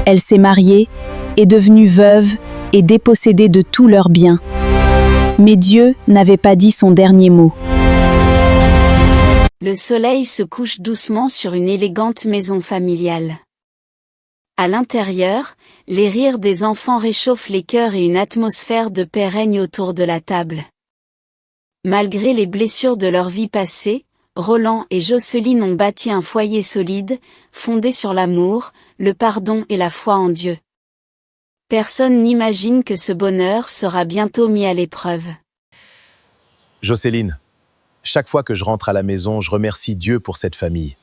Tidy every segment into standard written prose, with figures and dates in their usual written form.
Elle s'est mariée, est devenue veuve et dépossédée de tous leurs biens. Mais Dieu n'avait pas dit son dernier mot. Le soleil se couche doucement sur une élégante maison familiale. À l'intérieur, les rires des enfants réchauffent les cœurs et une atmosphère de paix règne autour de la table. Malgré les blessures de leur vie passée, Roland et Jocelyne ont bâti un foyer solide, fondé sur l'amour, le pardon et la foi en Dieu. Personne n'imagine que ce bonheur sera bientôt mis à l'épreuve. Jocelyne, chaque fois que je rentre à la maison, je remercie Dieu pour cette famille.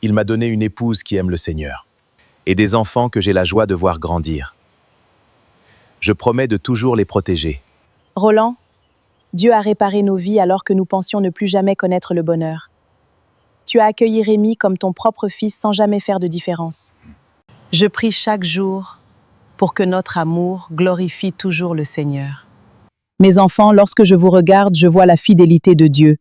Il m'a donné une épouse qui aime le Seigneur et des enfants que j'ai la joie de voir grandir. Je promets de toujours les protéger. Roland, Dieu a réparé nos vies alors que nous pensions ne plus jamais connaître le bonheur. Tu as accueilli Rémi comme ton propre fils sans jamais faire de différence. Je prie chaque jour pour que notre amour glorifie toujours le Seigneur. Mes enfants, lorsque je vous regarde, je vois la fidélité de Dieu.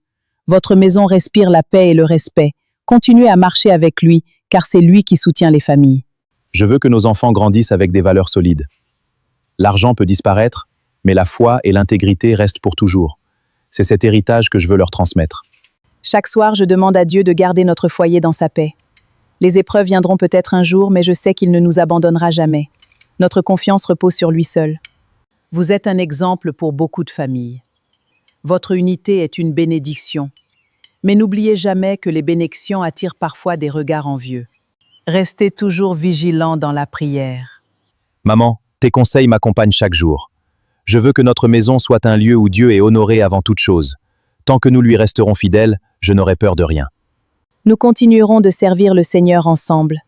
Votre maison respire la paix et le respect. Continuez à marcher avec lui, car c'est lui qui soutient les familles. Je veux que nos enfants grandissent avec des valeurs solides. L'argent peut disparaître, mais la foi et l'intégrité restent pour toujours. C'est cet héritage que je veux leur transmettre. Chaque soir, je demande à Dieu de garder notre foyer dans sa paix. Les épreuves viendront peut-être un jour, mais je sais qu'il ne nous abandonnera jamais. Notre confiance repose sur lui seul. Vous êtes un exemple pour beaucoup de familles. Votre unité est une bénédiction. Mais n'oubliez jamais que les bénédictions attirent parfois des regards envieux. Restez toujours vigilants dans la prière. Maman, tes conseils m'accompagnent chaque jour. Je veux que notre maison soit un lieu où Dieu est honoré avant toute chose. Tant que nous lui resterons fidèles, je n'aurai peur de rien. Nous continuerons de servir le Seigneur ensemble.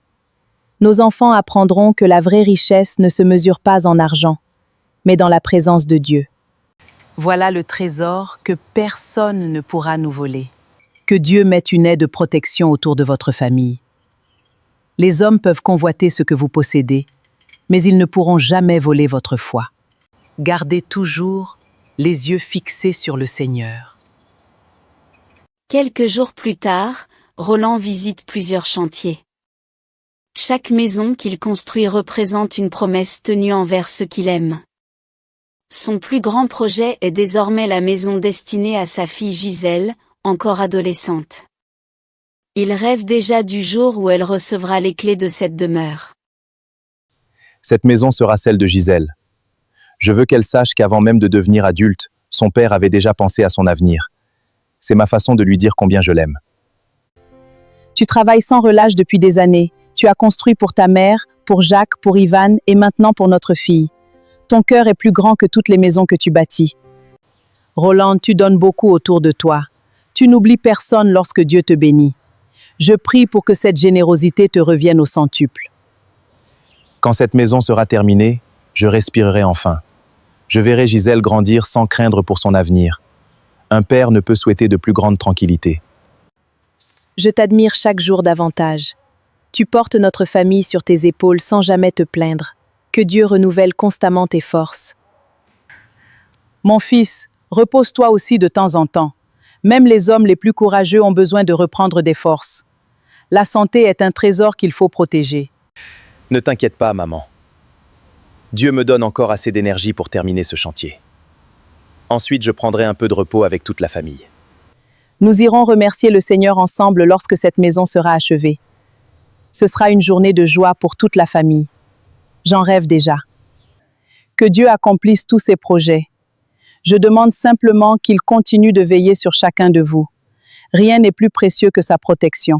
Nos enfants apprendront que la vraie richesse ne se mesure pas en argent, mais dans la présence de Dieu. Voilà le trésor que personne ne pourra nous voler. Que Dieu mette une aide de protection autour de votre famille. Les hommes peuvent convoiter ce que vous possédez, mais ils ne pourront jamais voler votre foi. Gardez toujours les yeux fixés sur le Seigneur. Quelques jours plus tard, Roland visite plusieurs chantiers. Chaque maison qu'il construit représente une promesse tenue envers ceux qu'il aime. Son plus grand projet est désormais la maison destinée à sa fille Gisèle, encore adolescente. Il rêve déjà du jour où elle recevra les clés de cette demeure. Cette maison sera celle de Gisèle. Je veux qu'elle sache qu'avant même de devenir adulte, son père avait déjà pensé à son avenir. C'est ma façon de lui dire combien je l'aime. Tu travailles sans relâche depuis des années. Tu as construit pour ta mère, pour Jacques, pour Ivan et maintenant pour notre fille. Ton cœur est plus grand que toutes les maisons que tu bâtis. Roland, tu donnes beaucoup autour de toi. Tu n'oublies personne lorsque Dieu te bénit. Je prie pour que cette générosité te revienne au centuple. Quand cette maison sera terminée, je respirerai enfin. Je verrai Gisèle grandir sans craindre pour son avenir. Un père ne peut souhaiter de plus grande tranquillité. Je t'admire chaque jour davantage. Tu portes notre famille sur tes épaules sans jamais te plaindre. Que Dieu renouvelle constamment tes forces. Mon fils, repose-toi aussi de temps en temps. Même les hommes les plus courageux ont besoin de reprendre des forces. La santé est un trésor qu'il faut protéger. Ne t'inquiète pas, maman. Dieu me donne encore assez d'énergie pour terminer ce chantier. Ensuite, je prendrai un peu de repos avec toute la famille. Nous irons remercier le Seigneur ensemble lorsque cette maison sera achevée. Ce sera une journée de joie pour toute la famille. J'en rêve déjà. Que Dieu accomplisse tous ses projets. Je demande simplement qu'il continue de veiller sur chacun de vous. Rien n'est plus précieux que sa protection.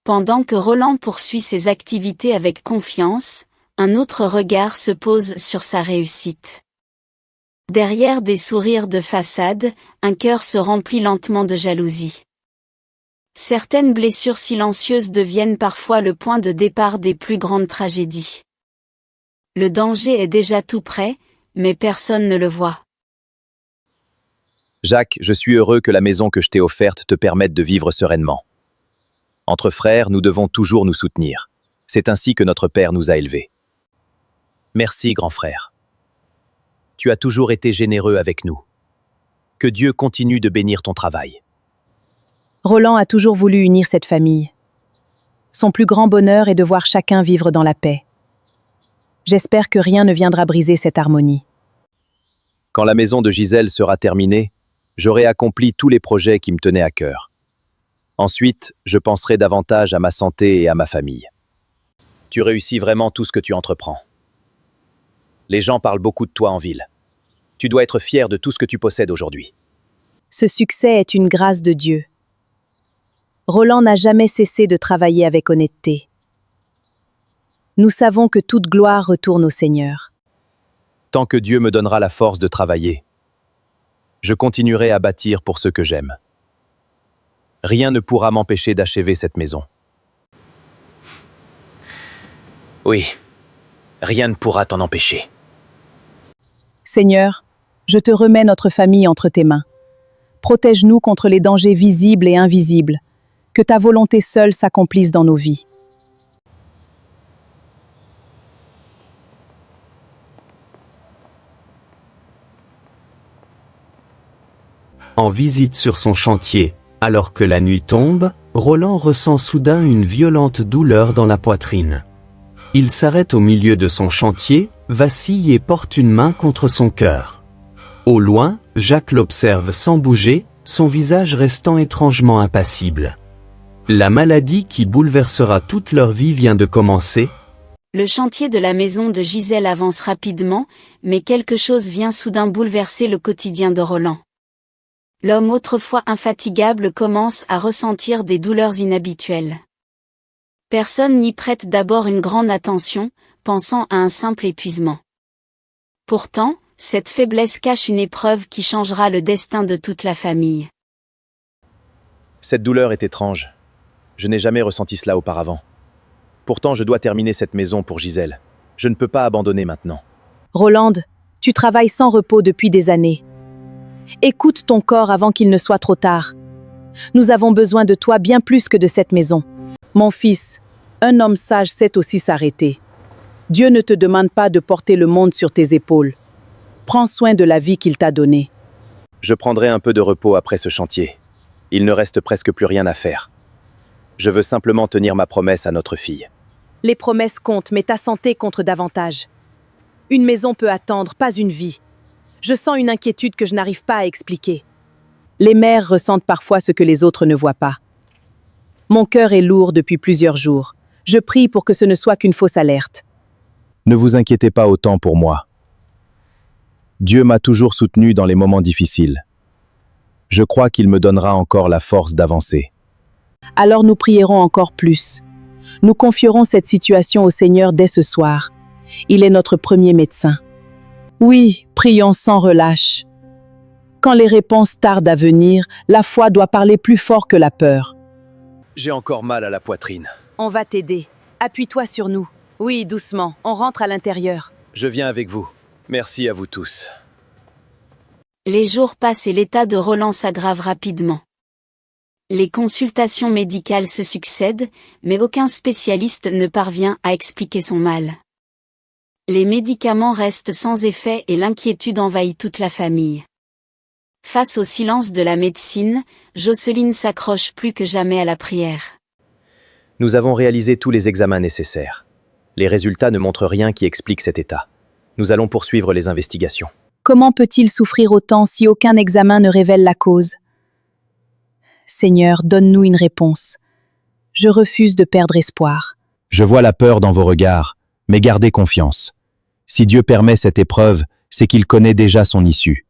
Pendant que Roland poursuit ses activités avec confiance, un autre regard se pose sur sa réussite. Derrière des sourires de façade, un cœur se remplit lentement de jalousie. Certaines blessures silencieuses deviennent parfois le point de départ des plus grandes tragédies. Le danger est déjà tout près, mais personne ne le voit. Jacques, je suis heureux que la maison que je t'ai offerte te permette de vivre sereinement. Entre frères, nous devons toujours nous soutenir. C'est ainsi que notre père nous a élevés. Merci, grand frère. Tu as toujours été généreux avec nous. Que Dieu continue de bénir ton travail. Roland a toujours voulu unir cette famille. Son plus grand bonheur est de voir chacun vivre dans la paix. J'espère que rien ne viendra briser cette harmonie. Quand la maison de Gisèle sera terminée, j'aurai accompli tous les projets qui me tenaient à cœur. Ensuite, je penserai davantage à ma santé et à ma famille. Tu réussis vraiment tout ce que tu entreprends. Les gens parlent beaucoup de toi en ville. Tu dois être fier de tout ce que tu possèdes aujourd'hui. Ce succès est une grâce de Dieu. Roland n'a jamais cessé de travailler avec honnêteté. Nous savons que toute gloire retourne au Seigneur. Tant que Dieu me donnera la force de travailler, je continuerai à bâtir pour ceux que j'aime. Rien ne pourra m'empêcher d'achever cette maison. Oui, rien ne pourra t'en empêcher. Seigneur, je te remets notre famille entre tes mains. Protège-nous contre les dangers visibles et invisibles. Que ta volonté seule s'accomplisse dans nos vies. En visite sur son chantier, alors que la nuit tombe, Roland ressent soudain une violente douleur dans la poitrine. Il s'arrête au milieu de son chantier, vacille et porte une main contre son cœur. Au loin, Jacques l'observe sans bouger, son visage restant étrangement impassible. La maladie qui bouleversera toute leur vie vient de commencer. Le chantier de la maison de Gisèle avance rapidement, mais quelque chose vient soudain bouleverser le quotidien de Roland. L'homme autrefois infatigable commence à ressentir des douleurs inhabituelles. Personne n'y prête d'abord une grande attention, pensant à un simple épuisement. Pourtant, cette faiblesse cache une épreuve qui changera le destin de toute la famille. Cette douleur est étrange. Je n'ai jamais ressenti cela auparavant. Pourtant, je dois terminer cette maison pour Gisèle. Je ne peux pas abandonner maintenant. Roland, tu travailles sans repos depuis des années. Écoute ton corps avant qu'il ne soit trop tard. Nous avons besoin de toi bien plus que de cette maison. Mon fils, un homme sage sait aussi s'arrêter. Dieu ne te demande pas de porter le monde sur tes épaules. Prends soin de la vie qu'il t'a donnée. Je prendrai un peu de repos après ce chantier. Il ne reste presque plus rien à faire. Je veux simplement tenir ma promesse à notre fille. Les promesses comptent, mais ta santé compte davantage. Une maison peut attendre, pas une vie. Je sens une inquiétude que je n'arrive pas à expliquer. Les mères ressentent parfois ce que les autres ne voient pas. Mon cœur est lourd depuis plusieurs jours. Je prie pour que ce ne soit qu'une fausse alerte. Ne vous inquiétez pas autant pour moi. Dieu m'a toujours soutenu dans les moments difficiles. Je crois qu'il me donnera encore la force d'avancer. Alors nous prierons encore plus. Nous confierons cette situation au Seigneur dès ce soir. Il est notre premier médecin. Oui, prions sans relâche. Quand les réponses tardent à venir, la foi doit parler plus fort que la peur. J'ai encore mal à la poitrine. On va t'aider. Appuie-toi sur nous. Oui, doucement, on rentre à l'intérieur. Je viens avec vous. Merci à vous tous. Les jours passent et l'état de Roland s'aggrave rapidement. Les consultations médicales se succèdent, mais aucun spécialiste ne parvient à expliquer son mal. Les médicaments restent sans effet et l'inquiétude envahit toute la famille. Face au silence de la médecine, Jocelyne s'accroche plus que jamais à la prière. Nous avons réalisé tous les examens nécessaires. Les résultats ne montrent rien qui explique cet état. Nous allons poursuivre les investigations. Comment peut-il souffrir autant si aucun examen ne révèle la cause? Seigneur, donne-nous une réponse. Je refuse de perdre espoir. Je vois la peur dans vos regards, mais gardez confiance. Si Dieu permet cette épreuve, c'est qu'il connaît déjà son issue.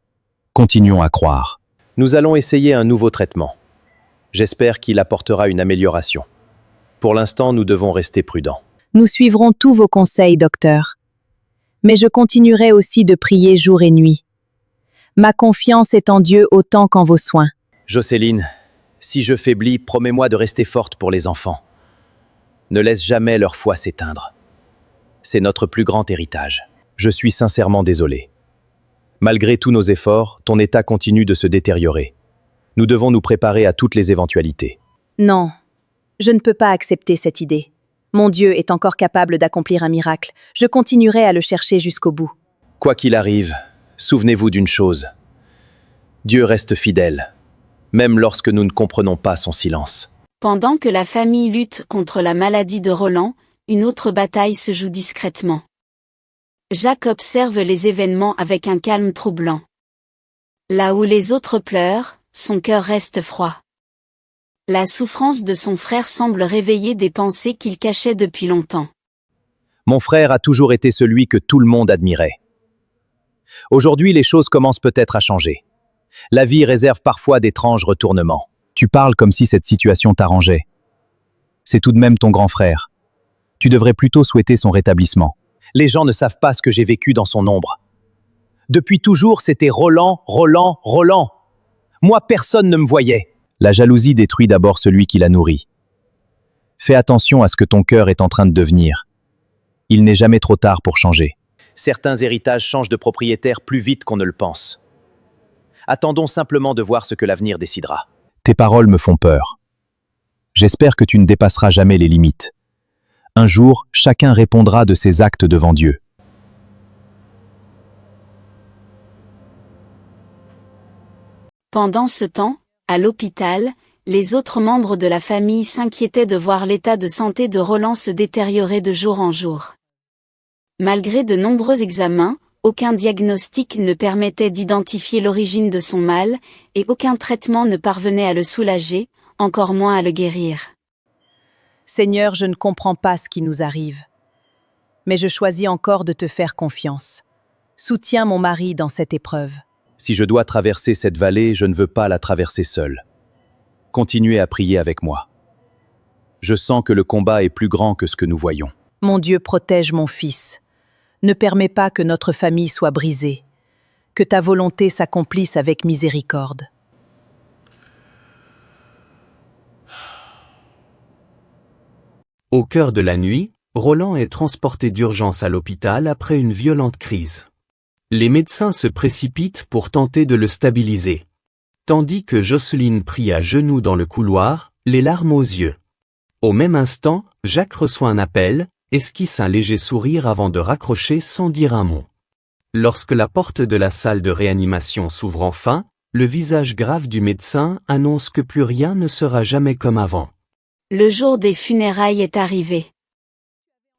Continuons à croire. Nous allons essayer un nouveau traitement. J'espère qu'il apportera une amélioration. Pour l'instant, nous devons rester prudents. Nous suivrons tous vos conseils, docteur. Mais je continuerai aussi de prier jour et nuit. Ma confiance est en Dieu autant qu'en vos soins. Jocelyne, si je faiblis, promets-moi de rester forte pour les enfants. Ne laisse jamais leur foi s'éteindre. C'est notre plus grand héritage. Je suis sincèrement désolé. Malgré tous nos efforts, ton état continue de se détériorer. Nous devons nous préparer à toutes les éventualités. Non, je ne peux pas accepter cette idée. Mon Dieu est encore capable d'accomplir un miracle. Je continuerai à le chercher jusqu'au bout. Quoi qu'il arrive, souvenez-vous d'une chose. Dieu reste fidèle, même lorsque nous ne comprenons pas son silence. Pendant que la famille lutte contre la maladie de Roland, une autre bataille se joue discrètement. Jacques observe les événements avec un calme troublant. Là où les autres pleurent, son cœur reste froid. La souffrance de son frère semble réveiller des pensées qu'il cachait depuis longtemps. Mon frère a toujours été celui que tout le monde admirait. Aujourd'hui, les choses commencent peut-être à changer. La vie réserve parfois d'étranges retournements. Tu parles comme si cette situation t'arrangeait. C'est tout de même ton grand frère. Tu devrais plutôt souhaiter son rétablissement. Les gens ne savent pas ce que j'ai vécu dans son ombre. Depuis toujours, c'était Roland, Roland, Roland. Moi, personne ne me voyait. La jalousie détruit d'abord celui qui la nourrit. Fais attention à ce que ton cœur est en train de devenir. Il n'est jamais trop tard pour changer. Certains héritages changent de propriétaire plus vite qu'on ne le pense. Attendons simplement de voir ce que l'avenir décidera. Tes paroles me font peur. J'espère que tu ne dépasseras jamais les limites. Un jour, chacun répondra de ses actes devant Dieu. Pendant ce temps, à l'hôpital, les autres membres de la famille s'inquiétaient de voir l'état de santé de Roland se détériorer de jour en jour. Malgré de nombreux examens, aucun diagnostic ne permettait d'identifier l'origine de son mal, et aucun traitement ne parvenait à le soulager, encore moins à le guérir. Seigneur, je ne comprends pas ce qui nous arrive. Mais je choisis encore de te faire confiance. Soutiens mon mari dans cette épreuve. Si je dois traverser cette vallée, je ne veux pas la traverser seule. Continuez à prier avec moi. Je sens que le combat est plus grand que ce que nous voyons. Mon Dieu, protège mon fils. Ne permets pas que notre famille soit brisée. Que ta volonté s'accomplisse avec miséricorde. Au cœur de la nuit, Roland est transporté d'urgence à l'hôpital après une violente crise. Les médecins se précipitent pour tenter de le stabiliser. Tandis que Jocelyne prie à genoux dans le couloir, les larmes aux yeux. Au même instant, Jacques reçoit un appel, esquisse un léger sourire avant de raccrocher sans dire un mot. Lorsque la porte de la salle de réanimation s'ouvre enfin, le visage grave du médecin annonce que plus rien ne sera jamais comme avant. Le jour des funérailles est arrivé.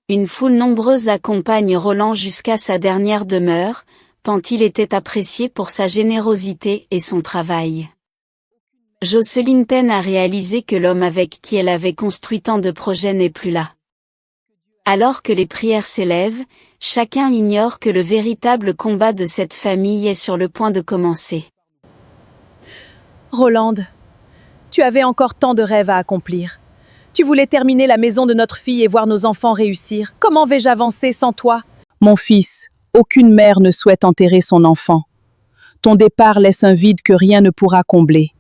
Une foule nombreuse accompagne Roland jusqu'à sa dernière demeure, tant il était apprécié pour sa générosité et son travail. Jocelyne peine à réaliser que l'homme avec qui elle avait construit tant de projets n'est plus là. Alors que les prières s'élèvent, chacun ignore que le véritable combat de cette famille est sur le point de commencer. Rolande, tu avais encore tant de rêves à accomplir. Tu voulais terminer la maison de notre fille et voir nos enfants réussir. Comment vais-je avancer sans toi? Mon fils, aucune mère ne souhaite enterrer son enfant. Ton départ laisse un vide que rien ne pourra combler.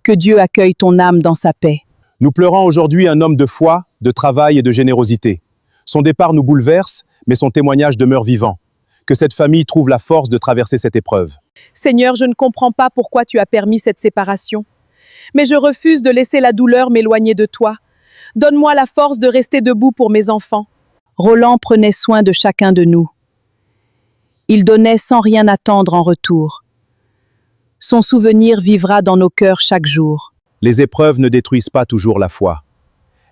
Que Dieu accueille ton âme dans sa paix. Nous pleurons aujourd'hui un homme de foi, de travail et de générosité. Son départ nous bouleverse, mais son témoignage demeure vivant. Que cette famille trouve la force de traverser cette épreuve. Seigneur, je ne comprends pas pourquoi tu as permis cette séparation. Mais je refuse de laisser la douleur m'éloigner de toi. Donne-moi la force de rester debout pour mes enfants. Roland prenait soin de chacun de nous. Il donnait sans rien attendre en retour. Son souvenir vivra dans nos cœurs chaque jour. Les épreuves ne détruisent pas toujours la foi.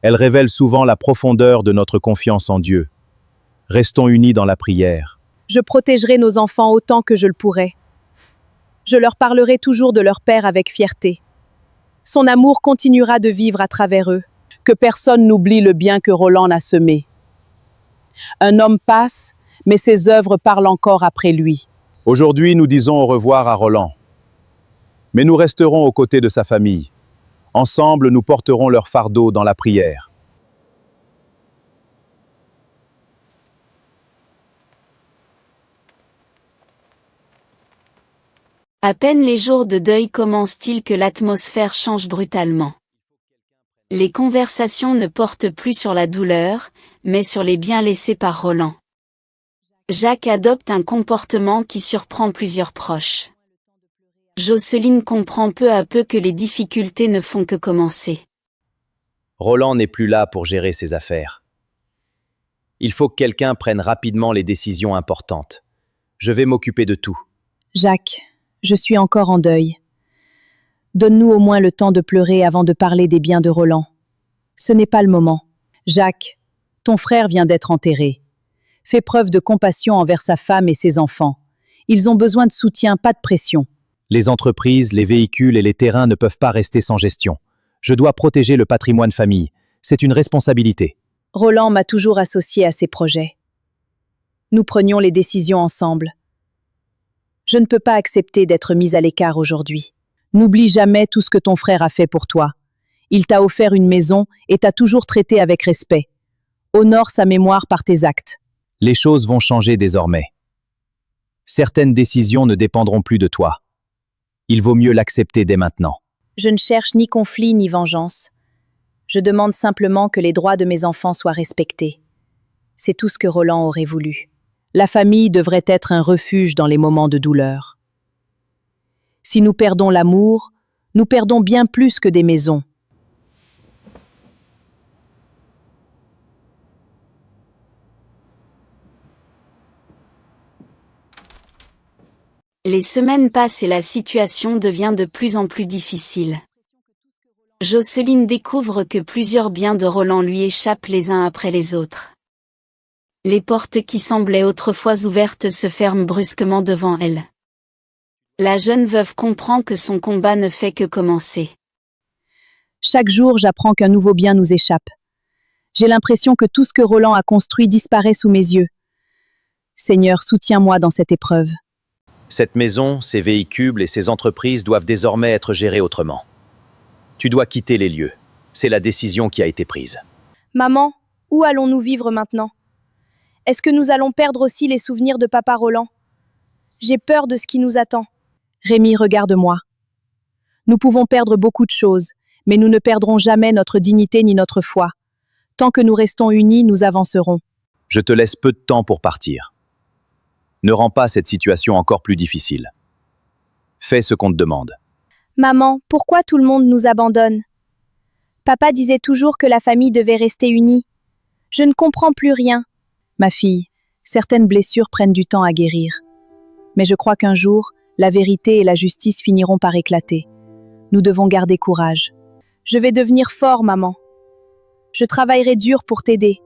Elles révèlent souvent la profondeur de notre confiance en Dieu. Restons unis dans la prière. Je protégerai nos enfants autant que je le pourrai. Je leur parlerai toujours de leur père avec fierté. Son amour continuera de vivre à travers eux. Que personne n'oublie le bien que Roland a semé. Un homme passe, mais ses œuvres parlent encore après lui. Aujourd'hui, nous disons au revoir à Roland. Mais nous resterons aux côtés de sa famille. Ensemble, nous porterons leur fardeau dans la prière. À peine les jours de deuil commencent-ils que l'atmosphère change brutalement. Les conversations ne portent plus sur la douleur, mais sur les biens laissés par Roland. Jacques adopte un comportement qui surprend plusieurs proches. Jocelyne comprend peu à peu que les difficultés ne font que commencer. Roland n'est plus là pour gérer ses affaires. Il faut que quelqu'un prenne rapidement les décisions importantes. Je vais m'occuper de tout. Jacques, je suis encore en deuil. Donne-nous au moins le temps de pleurer avant de parler des biens de Roland. Ce n'est pas le moment. Jacques, ton frère vient d'être enterré. Fais preuve de compassion envers sa femme et ses enfants. Ils ont besoin de soutien, pas de pression. Les entreprises, les véhicules et les terrains ne peuvent pas rester sans gestion. Je dois protéger le patrimoine famille. C'est une responsabilité. Roland m'a toujours associé à ses projets. Nous prenions les décisions ensemble. Je ne peux pas accepter d'être mise à l'écart aujourd'hui. N'oublie jamais tout ce que ton frère a fait pour toi. Il t'a offert une maison et t'a toujours traité avec respect. Honore sa mémoire par tes actes. Les choses vont changer désormais. Certaines décisions ne dépendront plus de toi. Il vaut mieux l'accepter dès maintenant. Je ne cherche ni conflit ni vengeance. Je demande simplement que les droits de mes enfants soient respectés. C'est tout ce que Roland aurait voulu. La famille devrait être un refuge dans les moments de douleur. Si nous perdons l'amour, nous perdons bien plus que des maisons. Les semaines passent et la situation devient de plus en plus difficile. Jocelyne découvre que plusieurs biens de Roland lui échappent les uns après les autres. Les portes qui semblaient autrefois ouvertes se ferment brusquement devant elle. La jeune veuve comprend que son combat ne fait que commencer. Chaque jour, j'apprends qu'un nouveau bien nous échappe. J'ai l'impression que tout ce que Roland a construit disparaît sous mes yeux. Seigneur, soutiens-moi dans cette épreuve. Cette maison, ses véhicules et ses entreprises doivent désormais être gérés autrement. Tu dois quitter les lieux. C'est la décision qui a été prise. Maman, où allons-nous vivre maintenant? Est-ce que nous allons perdre aussi les souvenirs de papa Roland? J'ai peur de ce qui nous attend. Rémi, regarde-moi. Nous pouvons perdre beaucoup de choses, mais nous ne perdrons jamais notre dignité ni notre foi. Tant que nous restons unis, nous avancerons. Je te laisse peu de temps pour partir. Ne rends pas cette situation encore plus difficile. Fais ce qu'on te demande. Maman, pourquoi tout le monde nous abandonne? Papa disait toujours que la famille devait rester unie. Je ne comprends plus rien. Ma fille, certaines blessures prennent du temps à guérir. Mais je crois qu'un jour, la vérité et la justice finiront par éclater. Nous devons garder courage. Je vais devenir fort, maman. Je travaillerai dur pour t'aider.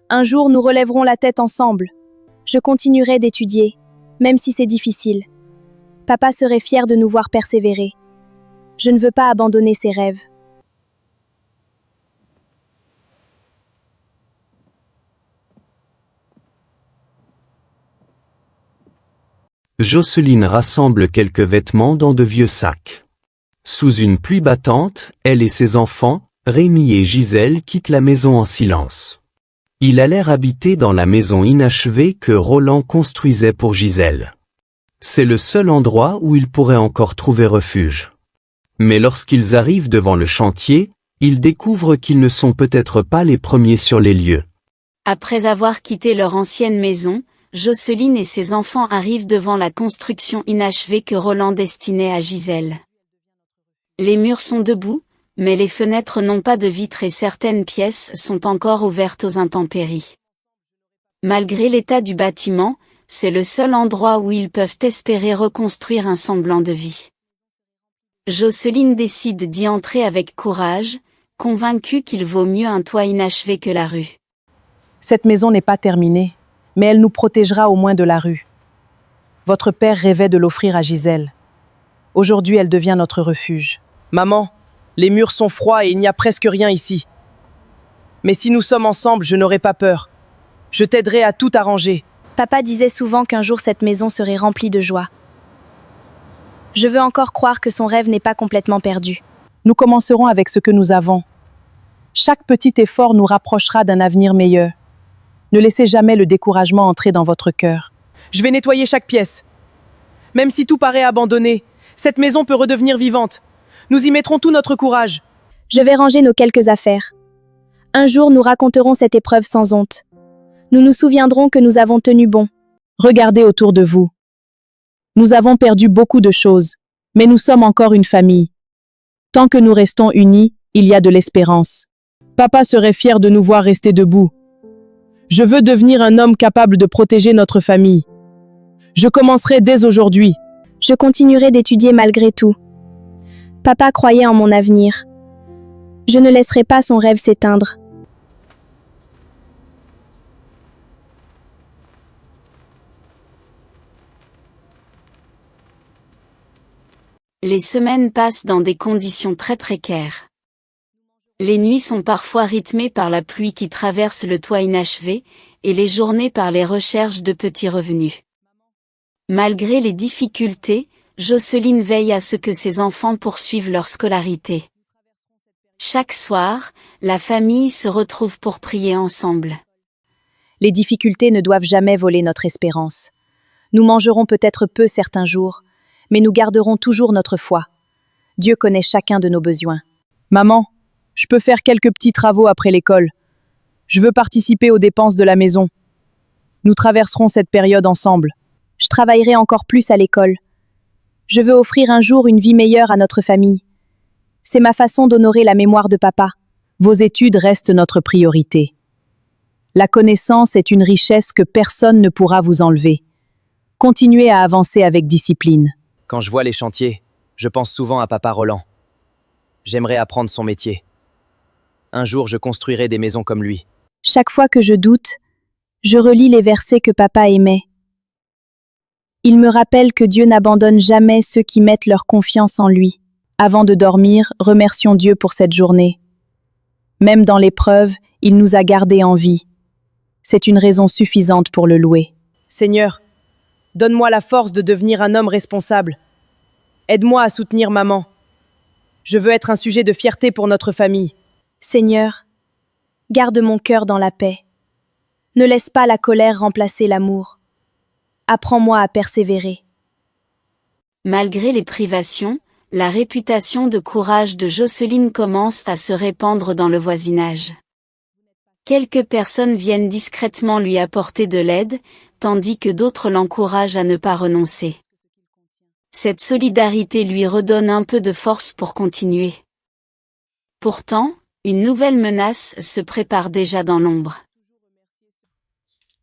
Un jour, nous relèverons la tête ensemble. Je continuerai d'étudier, même si c'est difficile. Papa serait fier de nous voir persévérer. Je ne veux pas abandonner ses rêves. Jocelyne rassemble quelques vêtements dans de vieux sacs. Sous une pluie battante, elle et ses enfants, Rémi et Gisèle, quittent la maison en silence. Il a l'air habité dans la maison inachevée que Roland construisait pour Gisèle. C'est le seul endroit où ils pourraient encore trouver refuge. Mais lorsqu'ils arrivent devant le chantier, ils découvrent qu'ils ne sont peut-être pas les premiers sur les lieux. Après avoir quitté leur ancienne maison, Jocelyne et ses enfants arrivent devant la construction inachevée que Roland destinait à Gisèle. Les murs sont debout, mais les fenêtres n'ont pas de vitres et certaines pièces sont encore ouvertes aux intempéries. Malgré l'état du bâtiment, c'est le seul endroit où ils peuvent espérer reconstruire un semblant de vie. Jocelyne décide d'y entrer avec courage, convaincue qu'il vaut mieux un toit inachevé que la rue. Cette maison n'est pas terminée, mais elle nous protégera au moins de la rue. Votre père rêvait de l'offrir à Gisèle. Aujourd'hui, elle devient notre refuge. Maman, les murs sont froids et il n'y a presque rien ici. Mais si nous sommes ensemble, je n'aurai pas peur. Je t'aiderai à tout arranger. Papa disait souvent qu'un jour cette maison serait remplie de joie. Je veux encore croire que son rêve n'est pas complètement perdu. Nous commencerons avec ce que nous avons. Chaque petit effort nous rapprochera d'un avenir meilleur. Ne laissez jamais le découragement entrer dans votre cœur. Je vais nettoyer chaque pièce. Même si tout paraît abandonné, cette maison peut redevenir vivante. Nous y mettrons tout notre courage. Je vais ranger nos quelques affaires. Un jour, nous raconterons cette épreuve sans honte. Nous nous souviendrons que nous avons tenu bon. Regardez autour de vous. Nous avons perdu beaucoup de choses, mais nous sommes encore une famille. Tant que nous restons unis, il y a de l'espérance. Papa serait fier de nous voir rester debout. Je veux devenir un homme capable de protéger notre famille. Je commencerai dès aujourd'hui. Je continuerai d'étudier malgré tout. Papa croyait en mon avenir. Je ne laisserai pas son rêve s'éteindre. Les semaines passent dans des conditions très précaires. Les nuits sont parfois rythmées par la pluie qui traverse le toit inachevé, et les journées par les recherches de petits revenus. Malgré les difficultés, Jocelyne veille à ce que ses enfants poursuivent leur scolarité. Chaque soir, la famille se retrouve pour prier ensemble. Les difficultés ne doivent jamais voler notre espérance. Nous mangerons peut-être peu certains jours, mais nous garderons toujours notre foi. Dieu connaît chacun de nos besoins. Maman, je peux faire quelques petits travaux après l'école. Je veux participer aux dépenses de la maison. Nous traverserons cette période ensemble. Je travaillerai encore plus à l'école. Je veux offrir un jour une vie meilleure à notre famille. C'est ma façon d'honorer la mémoire de papa. Vos études restent notre priorité. La connaissance est une richesse que personne ne pourra vous enlever. Continuez à avancer avec discipline. Quand je vois les chantiers, je pense souvent à papa Roland. J'aimerais apprendre son métier. Un jour, je construirai des maisons comme lui. Chaque fois que je doute, je relis les versets que papa aimait. Il me rappelle que Dieu n'abandonne jamais ceux qui mettent leur confiance en lui. Avant de dormir, remercions Dieu pour cette journée. Même dans l'épreuve, il nous a gardés en vie. C'est une raison suffisante pour le louer. Seigneur, donne-moi la force de devenir un homme responsable. Aide-moi à soutenir maman. Je veux être un sujet de fierté pour notre famille. Seigneur, garde mon cœur dans la paix. Ne laisse pas la colère remplacer l'amour. Apprends-moi à persévérer. Malgré les privations, la réputation de courage de Jocelyne commence à se répandre dans le voisinage. Quelques personnes viennent discrètement lui apporter de l'aide, tandis que d'autres l'encouragent à ne pas renoncer. Cette solidarité lui redonne un peu de force pour continuer. Pourtant, une nouvelle menace se prépare déjà dans l'ombre.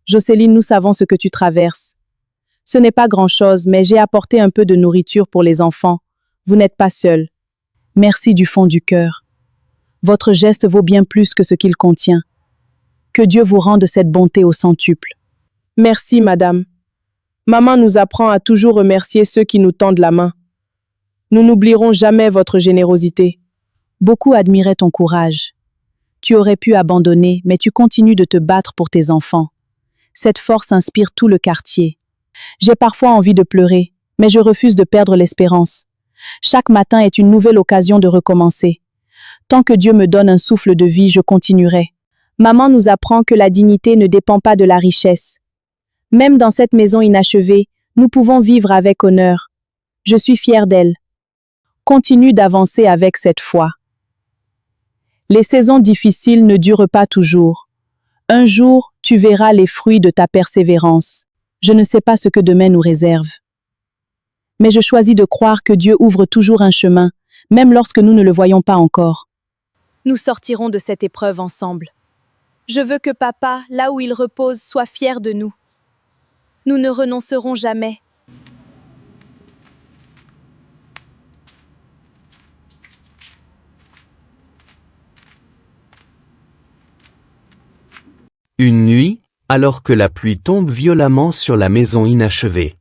Jocelyne, nous savons ce que tu traverses. Ce n'est pas grand-chose, mais j'ai apporté un peu de nourriture pour les enfants. Vous n'êtes pas seule. Merci du fond du cœur. Votre geste vaut bien plus que ce qu'il contient. Que Dieu vous rende cette bonté au centuple. Merci, madame. Maman nous apprend à toujours remercier ceux qui nous tendent la main. Nous n'oublierons jamais votre générosité. Beaucoup admiraient ton courage. Tu aurais pu abandonner, mais tu continues de te battre pour tes enfants. Cette force inspire tout le quartier. J'ai parfois envie de pleurer, mais je refuse de perdre l'espérance. Chaque matin est une nouvelle occasion de recommencer. Tant que Dieu me donne un souffle de vie, je continuerai. Maman nous apprend que la dignité ne dépend pas de la richesse. Même dans cette maison inachevée, nous pouvons vivre avec honneur. Je suis fière d'elle. Continue d'avancer avec cette foi. Les saisons difficiles ne durent pas toujours. Un jour, tu verras les fruits de ta persévérance. Je ne sais pas ce que demain nous réserve. Mais je choisis de croire que Dieu ouvre toujours un chemin, même lorsque nous ne le voyons pas encore. Nous sortirons de cette épreuve ensemble. Je veux que papa, là où il repose, soit fier de nous. Nous ne renoncerons jamais. Une nuit, alors que la pluie tombe violemment sur la maison inachevée.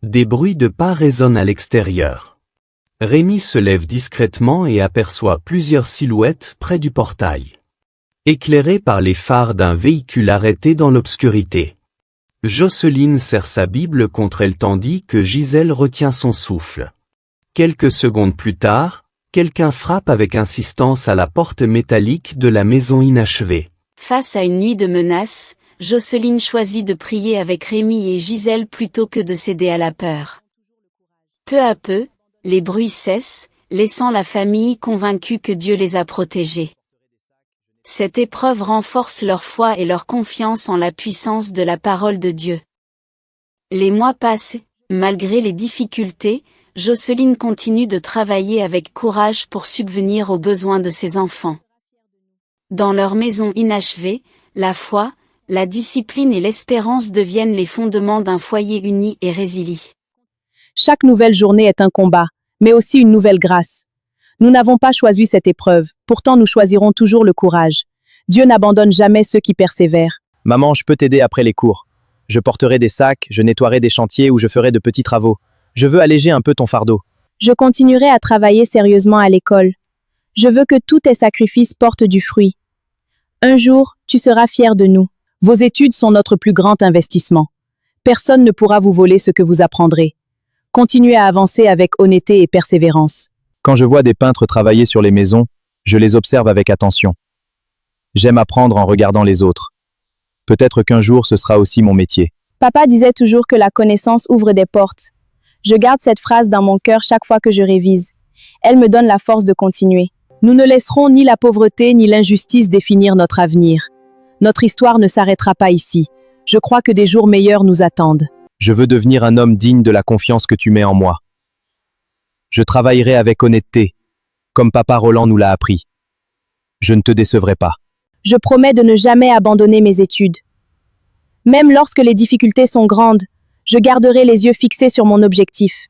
Des bruits de pas résonnent à l'extérieur. Rémi se lève discrètement et aperçoit plusieurs silhouettes près du portail. Éclairé par les phares d'un véhicule arrêté dans l'obscurité. Jocelyne serre sa Bible contre elle tandis que Gisèle retient son souffle. Quelques secondes plus tard, quelqu'un frappe avec insistance à la porte métallique de la maison inachevée. Face à une nuit de menaces, Jocelyne choisit de prier avec Rémi et Gisèle plutôt que de céder à la peur. Peu à peu, les bruits cessent, laissant la famille convaincue que Dieu les a protégés. Cette épreuve renforce leur foi et leur confiance en la puissance de la parole de Dieu. Les mois passent, malgré les difficultés, Jocelyne continue de travailler avec courage pour subvenir aux besoins de ses enfants. Dans leur maison inachevée, la foi, la discipline et l'espérance deviennent les fondements d'un foyer uni et résilient. Chaque nouvelle journée est un combat, mais aussi une nouvelle grâce. Nous n'avons pas choisi cette épreuve, pourtant nous choisirons toujours le courage. Dieu n'abandonne jamais ceux qui persévèrent. Maman, je peux t'aider après les cours. Je porterai des sacs, je nettoierai des chantiers ou je ferai de petits travaux. Je veux alléger un peu ton fardeau. Je continuerai à travailler sérieusement à l'école. Je veux que tous tes sacrifices portent du fruit. Un jour, tu seras fier de nous. Vos études sont notre plus grand investissement. Personne ne pourra vous voler ce que vous apprendrez. Continuez à avancer avec honnêteté et persévérance. Quand je vois des peintres travailler sur les maisons, je les observe avec attention. J'aime apprendre en regardant les autres. Peut-être qu'un jour ce sera aussi mon métier. Papa disait toujours que la connaissance ouvre des portes. Je garde cette phrase dans mon cœur chaque fois que je révise. Elle me donne la force de continuer. Nous ne laisserons ni la pauvreté ni l'injustice définir notre avenir. Notre histoire ne s'arrêtera pas ici. Je crois que des jours meilleurs nous attendent. Je veux devenir un homme digne de la confiance que tu mets en moi. Je travaillerai avec honnêteté, comme papa Roland nous l'a appris. Je ne te décevrai pas. Je promets de ne jamais abandonner mes études. Même lorsque les difficultés sont grandes, je garderai les yeux fixés sur mon objectif.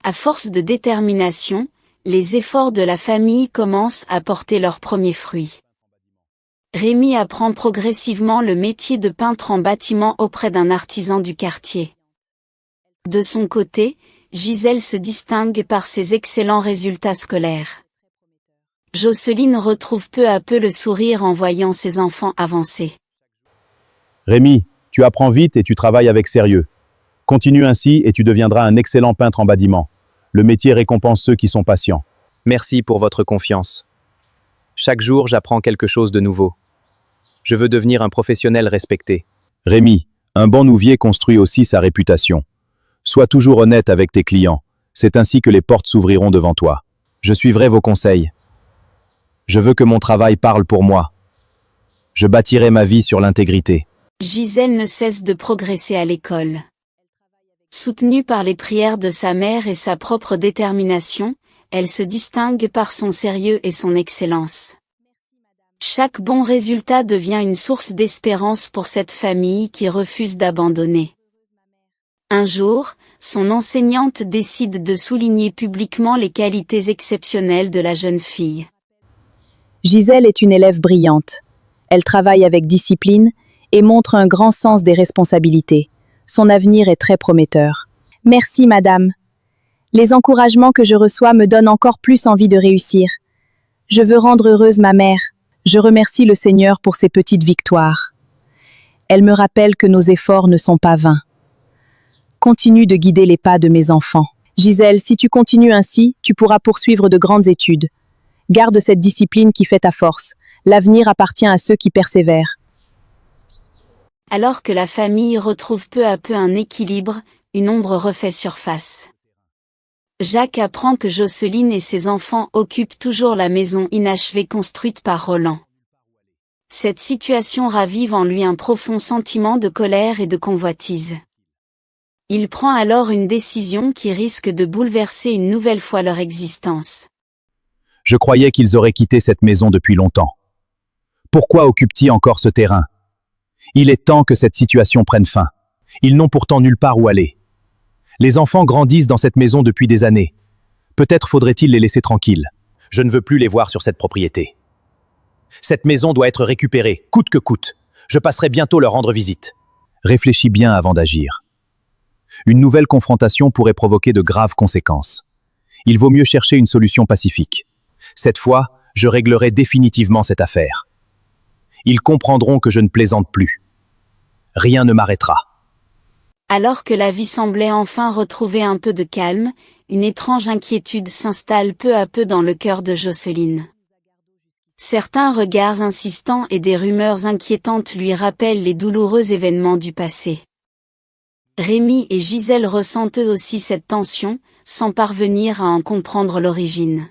À force de détermination, les efforts de la famille commencent à porter leurs premiers fruits. Rémi apprend progressivement le métier de peintre en bâtiment auprès d'un artisan du quartier. De son côté, Gisèle se distingue par ses excellents résultats scolaires. Jocelyne retrouve peu à peu le sourire en voyant ses enfants avancer. Rémi, tu apprends vite et tu travailles avec sérieux. Continue ainsi et tu deviendras un excellent peintre en bâtiment. Le métier récompense ceux qui sont patients. Merci pour votre confiance. Chaque jour, j'apprends quelque chose de nouveau. Je veux devenir un professionnel respecté. Rémi, un bon nouvier construit aussi sa réputation. Sois toujours honnête avec tes clients. C'est ainsi que les portes s'ouvriront devant toi. Je suivrai vos conseils. Je veux que mon travail parle pour moi. Je bâtirai ma vie sur l'intégrité. Gisèle ne cesse de progresser à l'école. Soutenue par les prières de sa mère et sa propre détermination, elle se distingue par son sérieux et son excellence. Chaque bon résultat devient une source d'espérance pour cette famille qui refuse d'abandonner. Un jour, son enseignante décide de souligner publiquement les qualités exceptionnelles de la jeune fille. Gisèle est une élève brillante. Elle travaille avec discipline et montre un grand sens des responsabilités. Son avenir est très prometteur. Merci, madame. Les encouragements que je reçois me donnent encore plus envie de réussir. Je veux rendre heureuse ma mère. Je remercie le Seigneur pour ces petites victoires. Elles me rappellent que nos efforts ne sont pas vains. Continue de guider les pas de mes enfants. Gisèle, si tu continues ainsi, tu pourras poursuivre de grandes études. Garde cette discipline qui fait ta force. L'avenir appartient à ceux qui persévèrent. Alors que la famille retrouve peu à peu un équilibre, une ombre refait surface. Jacques apprend que Jocelyne et ses enfants occupent toujours la maison inachevée construite par Roland. Cette situation ravive en lui un profond sentiment de colère et de convoitise. Il prend alors une décision qui risque de bouleverser une nouvelle fois leur existence. Je croyais qu'ils auraient quitté cette maison depuis longtemps. Pourquoi occupent-ils encore ce terrain? Il est temps que cette situation prenne fin. Ils n'ont pourtant nulle part où aller. Les enfants grandissent dans cette maison depuis des années. Peut-être faudrait-il les laisser tranquilles. Je ne veux plus les voir sur cette propriété. Cette maison doit être récupérée, coûte que coûte. Je passerai bientôt leur rendre visite. Réfléchis bien avant d'agir. Une nouvelle confrontation pourrait provoquer de graves conséquences. Il vaut mieux chercher une solution pacifique. Cette fois, je réglerai définitivement cette affaire. Ils comprendront que je ne plaisante plus. Rien ne m'arrêtera. Alors que la vie semblait enfin retrouver un peu de calme, une étrange inquiétude s'installe peu à peu dans le cœur de Jocelyne. Certains regards insistants et des rumeurs inquiétantes lui rappellent les douloureux événements du passé. Rémi et Gisèle ressentent eux aussi cette tension, sans parvenir à en comprendre l'origine.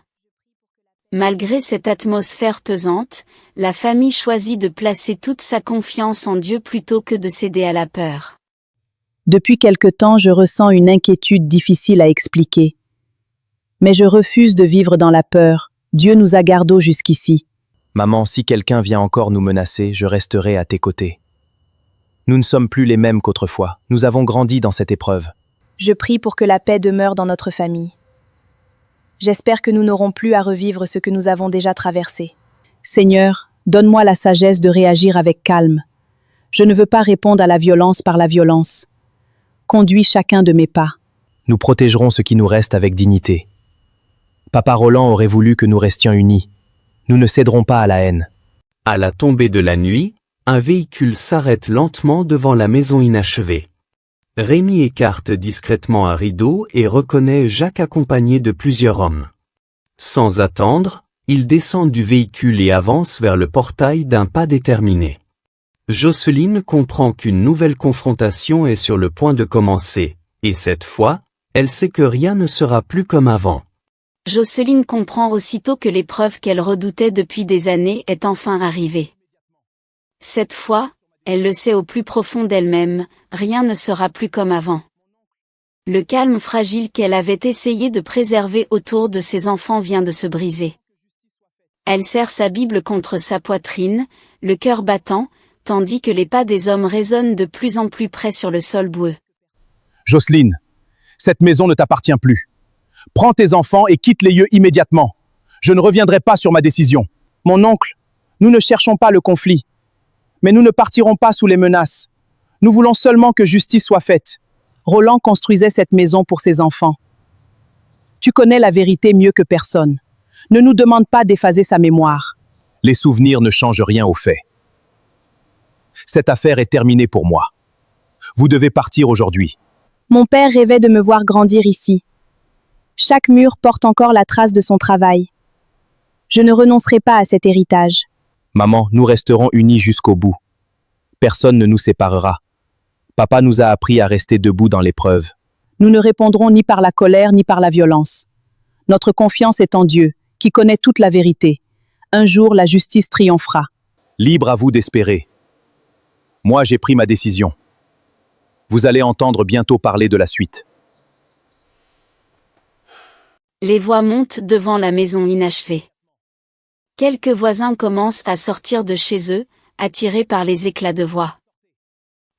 Malgré cette atmosphère pesante, la famille choisit de placer toute sa confiance en Dieu plutôt que de céder à la peur. Depuis quelque temps, je ressens une inquiétude difficile à expliquer. Mais je refuse de vivre dans la peur. Dieu nous a gardés jusqu'ici. Maman, si quelqu'un vient encore nous menacer, je resterai à tes côtés. Nous ne sommes plus les mêmes qu'autrefois. Nous avons grandi dans cette épreuve. Je prie pour que la paix demeure dans notre famille. J'espère que nous n'aurons plus à revivre ce que nous avons déjà traversé. Seigneur, donne-moi la sagesse de réagir avec calme. Je ne veux pas répondre à la violence par la violence. Conduis chacun de mes pas. Nous protégerons ce qui nous reste avec dignité. Papa Roland aurait voulu que nous restions unis. Nous ne céderons pas à la haine. À la tombée de la nuit, un véhicule s'arrête lentement devant la maison inachevée. Rémi écarte discrètement un rideau et reconnaît Jacques accompagné de plusieurs hommes. Sans attendre, il descend du véhicule et avance vers le portail d'un pas déterminé. Jocelyne comprend qu'une nouvelle confrontation est sur le point de commencer, et cette fois, elle sait que rien ne sera plus comme avant. Jocelyne comprend aussitôt que l'épreuve qu'elle redoutait depuis des années est enfin arrivée. Cette fois, elle le sait au plus profond d'elle-même, rien ne sera plus comme avant. Le calme fragile qu'elle avait essayé de préserver autour de ses enfants vient de se briser. Elle serre sa Bible contre sa poitrine, le cœur battant, tandis que les pas des hommes résonnent de plus en plus près sur le sol boueux. Jocelyne, cette maison ne t'appartient plus. Prends tes enfants et quitte les lieux immédiatement. Je ne reviendrai pas sur ma décision. Mon oncle, nous ne cherchons pas le conflit. Mais nous ne partirons pas sous les menaces. Nous voulons seulement que justice soit faite. Roland construisait cette maison pour ses enfants. Tu connais la vérité mieux que personne. Ne nous demande pas d'effacer sa mémoire. Les souvenirs ne changent rien aux faits. Cette affaire est terminée pour moi. Vous devez partir aujourd'hui. Mon père rêvait de me voir grandir ici. Chaque mur porte encore la trace de son travail. Je ne renoncerai pas à cet héritage. Maman, nous resterons unis jusqu'au bout. Personne ne nous séparera. Papa nous a appris à rester debout dans l'épreuve. Nous ne répondrons ni par la colère ni par la violence. Notre confiance est en Dieu, qui connaît toute la vérité. Un jour, la justice triomphera. Libre à vous d'espérer. Moi, j'ai pris ma décision. Vous allez entendre bientôt parler de la suite. Les voix montent devant la maison inachevée. Quelques voisins commencent à sortir de chez eux, attirés par les éclats de voix.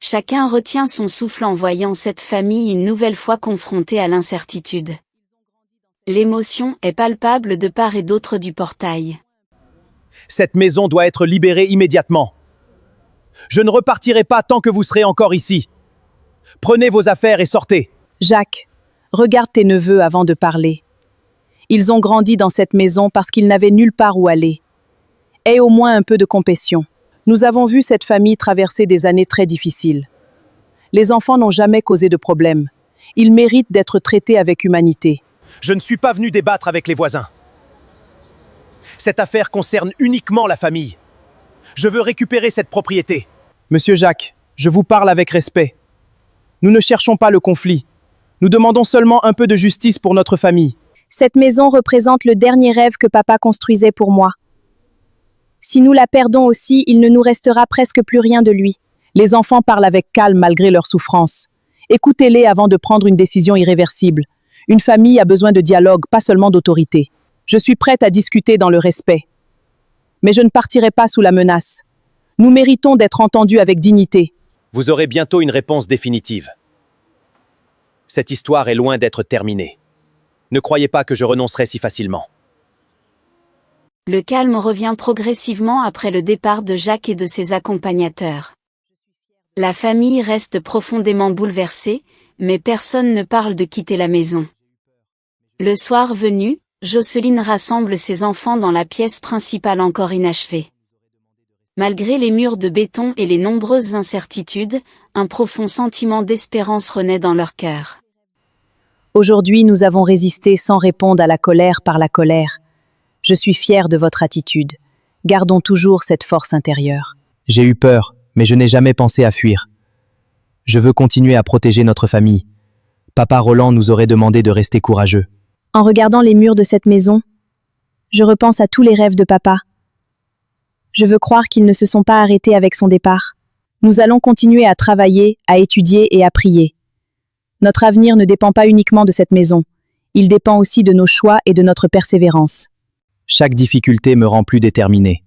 Chacun retient son souffle en voyant cette famille une nouvelle fois confrontée à l'incertitude. L'émotion est palpable de part et d'autre du portail. Cette maison doit être libérée immédiatement. Je ne repartirai pas tant que vous serez encore ici. Prenez vos affaires et sortez. Jacques, regarde tes neveux avant de parler. Ils ont grandi dans cette maison parce qu'ils n'avaient nulle part où aller. Aie au moins un peu de compassion. Nous avons vu cette famille traverser des années très difficiles. Les enfants n'ont jamais causé de problème. Ils méritent d'être traités avec humanité. Je ne suis pas venu débattre avec les voisins. Cette affaire concerne uniquement la famille. Je veux récupérer cette propriété. Monsieur Jacques, je vous parle avec respect. Nous ne cherchons pas le conflit. Nous demandons seulement un peu de justice pour notre famille. Cette maison représente le dernier rêve que papa construisait pour moi. Si nous la perdons aussi, il ne nous restera presque plus rien de lui. Les enfants parlent avec calme malgré leur souffrance. Écoutez-les avant de prendre une décision irréversible. Une famille a besoin de dialogue, pas seulement d'autorité. Je suis prête à discuter dans le respect. Mais je ne partirai pas sous la menace. Nous méritons d'être entendus avec dignité. Vous aurez bientôt une réponse définitive. Cette histoire est loin d'être terminée. Ne croyez pas que je renoncerai si facilement. Le calme revient progressivement après le départ de Jacques et de ses accompagnateurs. La famille reste profondément bouleversée, mais personne ne parle de quitter la maison. Le soir venu, Jocelyne rassemble ses enfants dans la pièce principale encore inachevée. Malgré les murs de béton et les nombreuses incertitudes, un profond sentiment d'espérance renaît dans leur cœur. Aujourd'hui, nous avons résisté sans répondre à la colère par la colère. Je suis fière de votre attitude. Gardons toujours cette force intérieure. J'ai eu peur, mais je n'ai jamais pensé à fuir. Je veux continuer à protéger notre famille. Papa Roland nous aurait demandé de rester courageux. En regardant les murs de cette maison, je repense à tous les rêves de papa. Je veux croire qu'ils ne se sont pas arrêtés avec son départ. Nous allons continuer à travailler, à étudier et à prier. Notre avenir ne dépend pas uniquement de cette maison. Il dépend aussi de nos choix et de notre persévérance. Chaque difficulté me rend plus déterminé.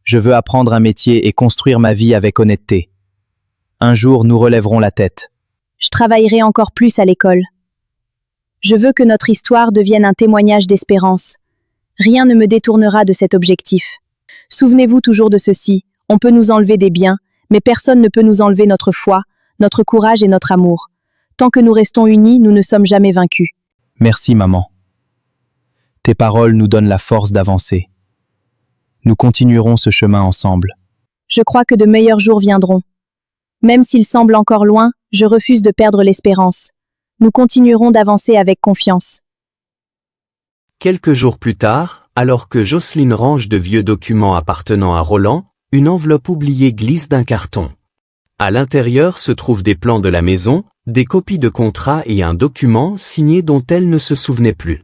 Je veux apprendre un métier et construire ma vie avec honnêteté. Un jour, nous relèverons la tête. Je travaillerai encore plus à l'école. Je veux que notre histoire devienne un témoignage d'espérance. Rien ne me détournera de cet objectif. Souvenez-vous toujours de ceci, on peut nous enlever des biens, mais personne ne peut nous enlever notre foi, notre courage et notre amour. Tant que nous restons unis, nous ne sommes jamais vaincus. Merci, maman. Tes paroles nous donnent la force d'avancer. Nous continuerons ce chemin ensemble. Je crois que de meilleurs jours viendront. Même s'ils semblent encore loin, je refuse de perdre l'espérance. Nous continuerons d'avancer avec confiance. Quelques jours plus tard, alors que Jocelyne range de vieux documents appartenant à Roland, une enveloppe oubliée glisse d'un carton. À l'intérieur se trouvent des plans de la maison, des copies de contrats et un document signé dont elle ne se souvenait plus.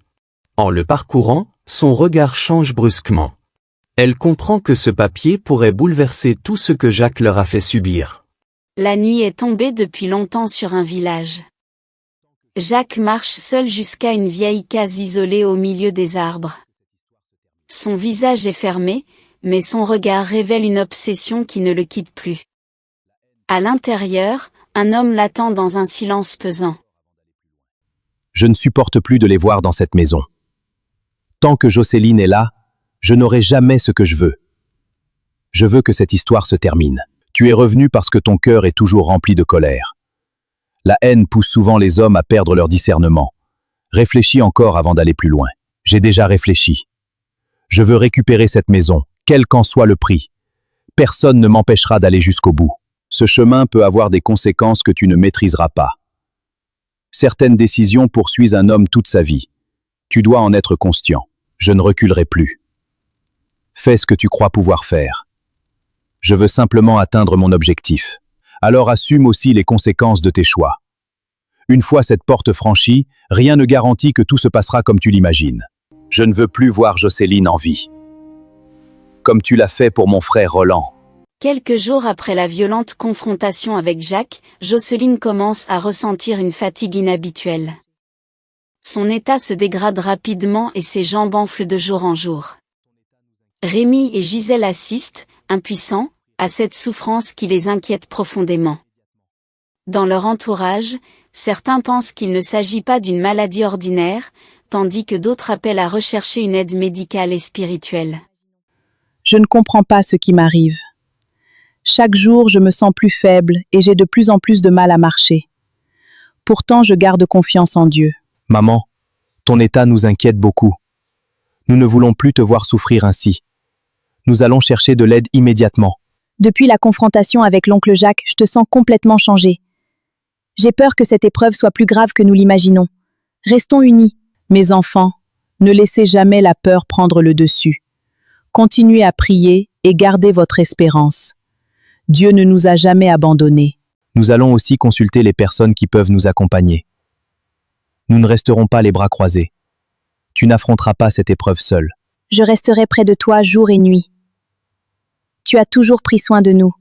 En le parcourant, son regard change brusquement. Elle comprend que ce papier pourrait bouleverser tout ce que Jacques leur a fait subir. La nuit est tombée depuis longtemps sur un village. Jacques marche seul jusqu'à une vieille case isolée au milieu des arbres. Son visage est fermé, mais son regard révèle une obsession qui ne le quitte plus. À l'intérieur, un homme l'attend dans un silence pesant. Je ne supporte plus de les voir dans cette maison. Tant que Jocelyne est là, je n'aurai jamais ce que je veux. Je veux que cette histoire se termine. Tu es revenu parce que ton cœur est toujours rempli de colère. La haine pousse souvent les hommes à perdre leur discernement. Réfléchis encore avant d'aller plus loin. J'ai déjà réfléchi. Je veux récupérer cette maison, quel qu'en soit le prix. Personne ne m'empêchera d'aller jusqu'au bout. Ce chemin peut avoir des conséquences que tu ne maîtriseras pas. Certaines décisions poursuivent un homme toute sa vie. Tu dois en être conscient. Je ne reculerai plus. Fais ce que tu crois pouvoir faire. Je veux simplement atteindre mon objectif. Alors assume aussi les conséquences de tes choix. Une fois cette porte franchie, rien ne garantit que tout se passera comme tu l'imagines. Je ne veux plus voir Jocelyne en vie. Comme tu l'as fait pour mon frère Roland. Quelques jours après la violente confrontation avec Jacques, Jocelyne commence à ressentir une fatigue inhabituelle. Son état se dégrade rapidement et ses jambes enflent de jour en jour. Rémi et Gisèle assistent, impuissants, à cette souffrance qui les inquiète profondément. Dans leur entourage, certains pensent qu'il ne s'agit pas d'une maladie ordinaire, tandis que d'autres appellent à rechercher une aide médicale et spirituelle. Je ne comprends pas ce qui m'arrive. Chaque jour, je me sens plus faible et j'ai de plus en plus de mal à marcher. Pourtant, je garde confiance en Dieu. Maman, ton état nous inquiète beaucoup. Nous ne voulons plus te voir souffrir ainsi. Nous allons chercher de l'aide immédiatement. Depuis la confrontation avec l'oncle Jacques, je te sens complètement changé. J'ai peur que cette épreuve soit plus grave que nous l'imaginons. Restons unis. Mes enfants, ne laissez jamais la peur prendre le dessus. Continuez à prier et gardez votre espérance. Dieu ne nous a jamais abandonnés. Nous allons aussi consulter les personnes qui peuvent nous accompagner. Nous ne resterons pas les bras croisés. Tu n'affronteras pas cette épreuve seule. Je resterai près de toi jour et nuit. Tu as toujours pris soin de nous.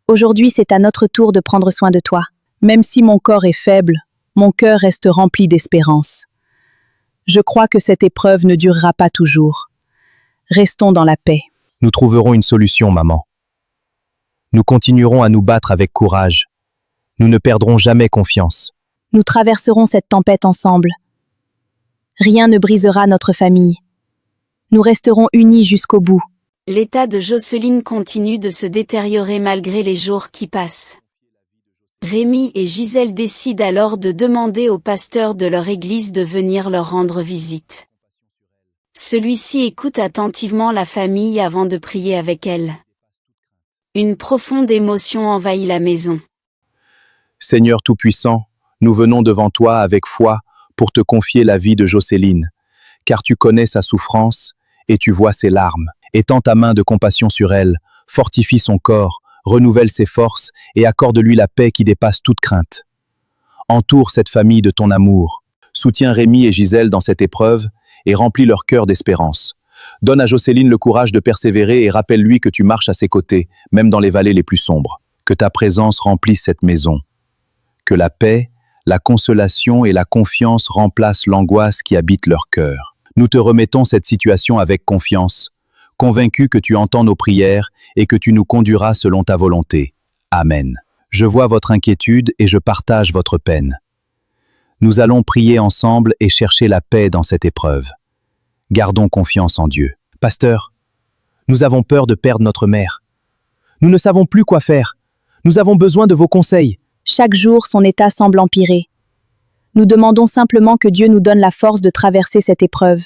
Aujourd'hui, c'est à notre tour de prendre soin de toi. Même si mon corps est faible, mon cœur reste rempli d'espérance. Je crois que cette épreuve ne durera pas toujours. Restons dans la paix. Nous trouverons une solution, maman. Nous continuerons à nous battre avec courage. Nous ne perdrons jamais confiance. Nous traverserons cette tempête ensemble. Rien ne brisera notre famille. Nous resterons unis jusqu'au bout. L'état de Jocelyne continue de se détériorer malgré les jours qui passent. Rémi et Gisèle décident alors de demander au pasteur de leur église de venir leur rendre visite. Celui-ci écoute attentivement la famille avant de prier avec elle. Une profonde émotion envahit la maison. Seigneur Tout-Puissant, nous venons devant toi avec foi pour te confier la vie de Jocelyne, car tu connais sa souffrance et tu vois ses larmes. Étends ta main de compassion sur elle, fortifie son corps, renouvelle ses forces et accorde-lui la paix qui dépasse toute crainte. Entoure cette famille de ton amour. Soutiens Rémi et Gisèle dans cette épreuve et remplis leur cœur d'espérance. Donne à Jocelyne le courage de persévérer et rappelle-lui que tu marches à ses côtés, même dans les vallées les plus sombres. Que ta présence remplisse cette maison. Que la paix, la consolation et la confiance remplacent l'angoisse qui habite leur cœur. Nous te remettons cette situation avec confiance, convaincus que tu entends nos prières et que tu nous conduiras selon ta volonté. Amen. Je vois votre inquiétude et je partage votre peine. Nous allons prier ensemble et chercher la paix dans cette épreuve. Gardons confiance en Dieu. Pasteur, nous avons peur de perdre notre mère. Nous ne savons plus quoi faire. Nous avons besoin de vos conseils. Chaque jour, son état semble empirer. Nous demandons simplement que Dieu nous donne la force de traverser cette épreuve.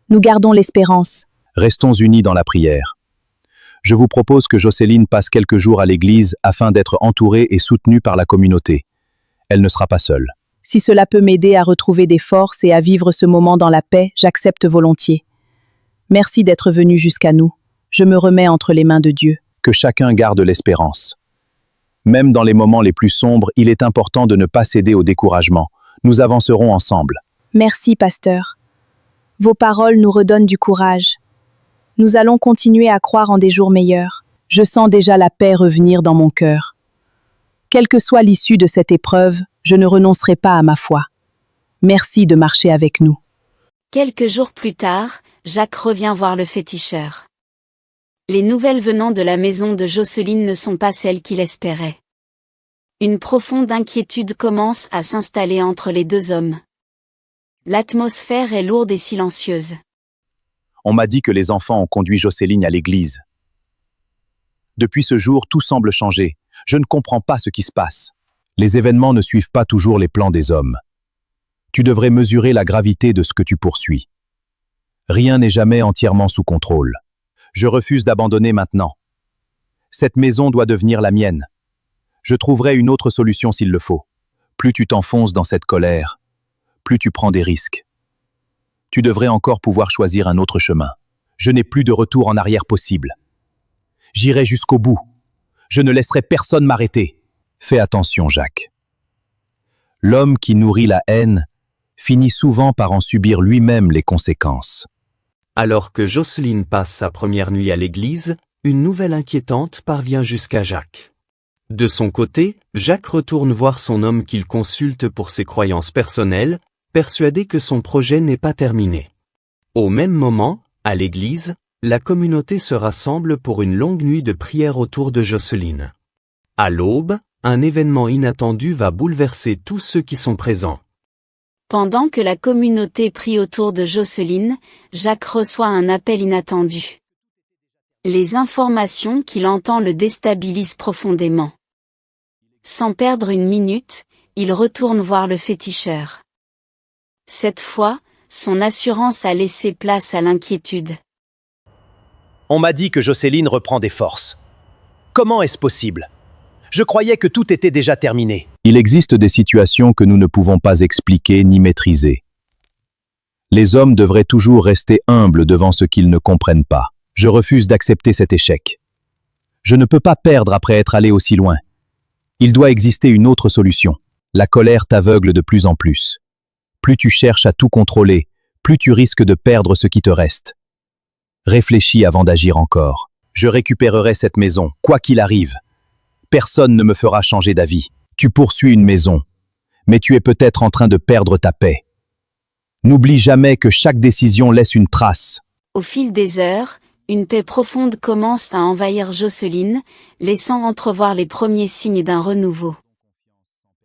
Nous gardons l'espérance. Restons unis dans la prière. Je vous propose que Jocelyne passe quelques jours à l'église afin d'être entourée et soutenue par la communauté. Elle ne sera pas seule. Si cela peut m'aider à retrouver des forces et à vivre ce moment dans la paix, j'accepte volontiers. Merci d'être venu jusqu'à nous. Je me remets entre les mains de Dieu. Que chacun garde l'espérance. Même dans les moments les plus sombres, il est important de ne pas céder au découragement. Nous avancerons ensemble. Merci, pasteur. Vos paroles nous redonnent du courage. Nous allons continuer à croire en des jours meilleurs. Je sens déjà la paix revenir dans mon cœur. Quelle que soit l'issue de cette épreuve, je ne renoncerai pas à ma foi. Merci de marcher avec nous. Quelques jours plus tard, Jacques revient voir le féticheur. Les nouvelles venant de la maison de Jocelyne ne sont pas celles qu'il espérait. Une profonde inquiétude commence à s'installer entre les deux hommes. L'atmosphère est lourde et silencieuse. On m'a dit que les enfants ont conduit Jocelyne à l'église. Depuis ce jour, tout semble changer. Je ne comprends pas ce qui se passe. Les événements ne suivent pas toujours les plans des hommes. Tu devrais mesurer la gravité de ce que tu poursuis. Rien n'est jamais entièrement sous contrôle. Je refuse d'abandonner maintenant. Cette maison doit devenir la mienne. Je trouverai une autre solution s'il le faut. Plus tu t'enfonces dans cette colère, plus tu prends des risques. Tu devrais encore pouvoir choisir un autre chemin. Je n'ai plus de retour en arrière possible. J'irai jusqu'au bout. Je ne laisserai personne m'arrêter. Fais attention, Jacques. L'homme qui nourrit la haine finit souvent par en subir lui-même les conséquences. Alors que Jocelyne passe sa première nuit à l'église, une nouvelle inquiétante parvient jusqu'à Jacques. De son côté, Jacques retourne voir son homme qu'il consulte pour ses croyances personnelles, persuadé que son projet n'est pas terminé. Au même moment, à l'église, la communauté se rassemble pour une longue nuit de prière autour de Jocelyne. À l'aube, un événement inattendu va bouleverser tous ceux qui sont présents. Pendant que la communauté prie autour de Jocelyne, Jacques reçoit un appel inattendu. Les informations qu'il entend le déstabilisent profondément. Sans perdre une minute, il retourne voir le féticheur. Cette fois, son assurance a laissé place à l'inquiétude. On m'a dit que Jocelyne reprend des forces. Comment est-ce possible? Je croyais que tout était déjà terminé. Il existe des situations que nous ne pouvons pas expliquer ni maîtriser. Les hommes devraient toujours rester humbles devant ce qu'ils ne comprennent pas. Je refuse d'accepter cet échec. Je ne peux pas perdre après être allé aussi loin. Il doit exister une autre solution. La colère t'aveugle de plus en plus. Plus tu cherches à tout contrôler, plus tu risques de perdre ce qui te reste. Réfléchis avant d'agir encore. Je récupérerai cette maison, quoi qu'il arrive. Personne ne me fera changer d'avis. Tu poursuis une maison, mais tu es peut-être en train de perdre ta paix. N'oublie jamais que chaque décision laisse une trace. Au fil des heures, une paix profonde commence à envahir Jocelyne, laissant entrevoir les premiers signes d'un renouveau.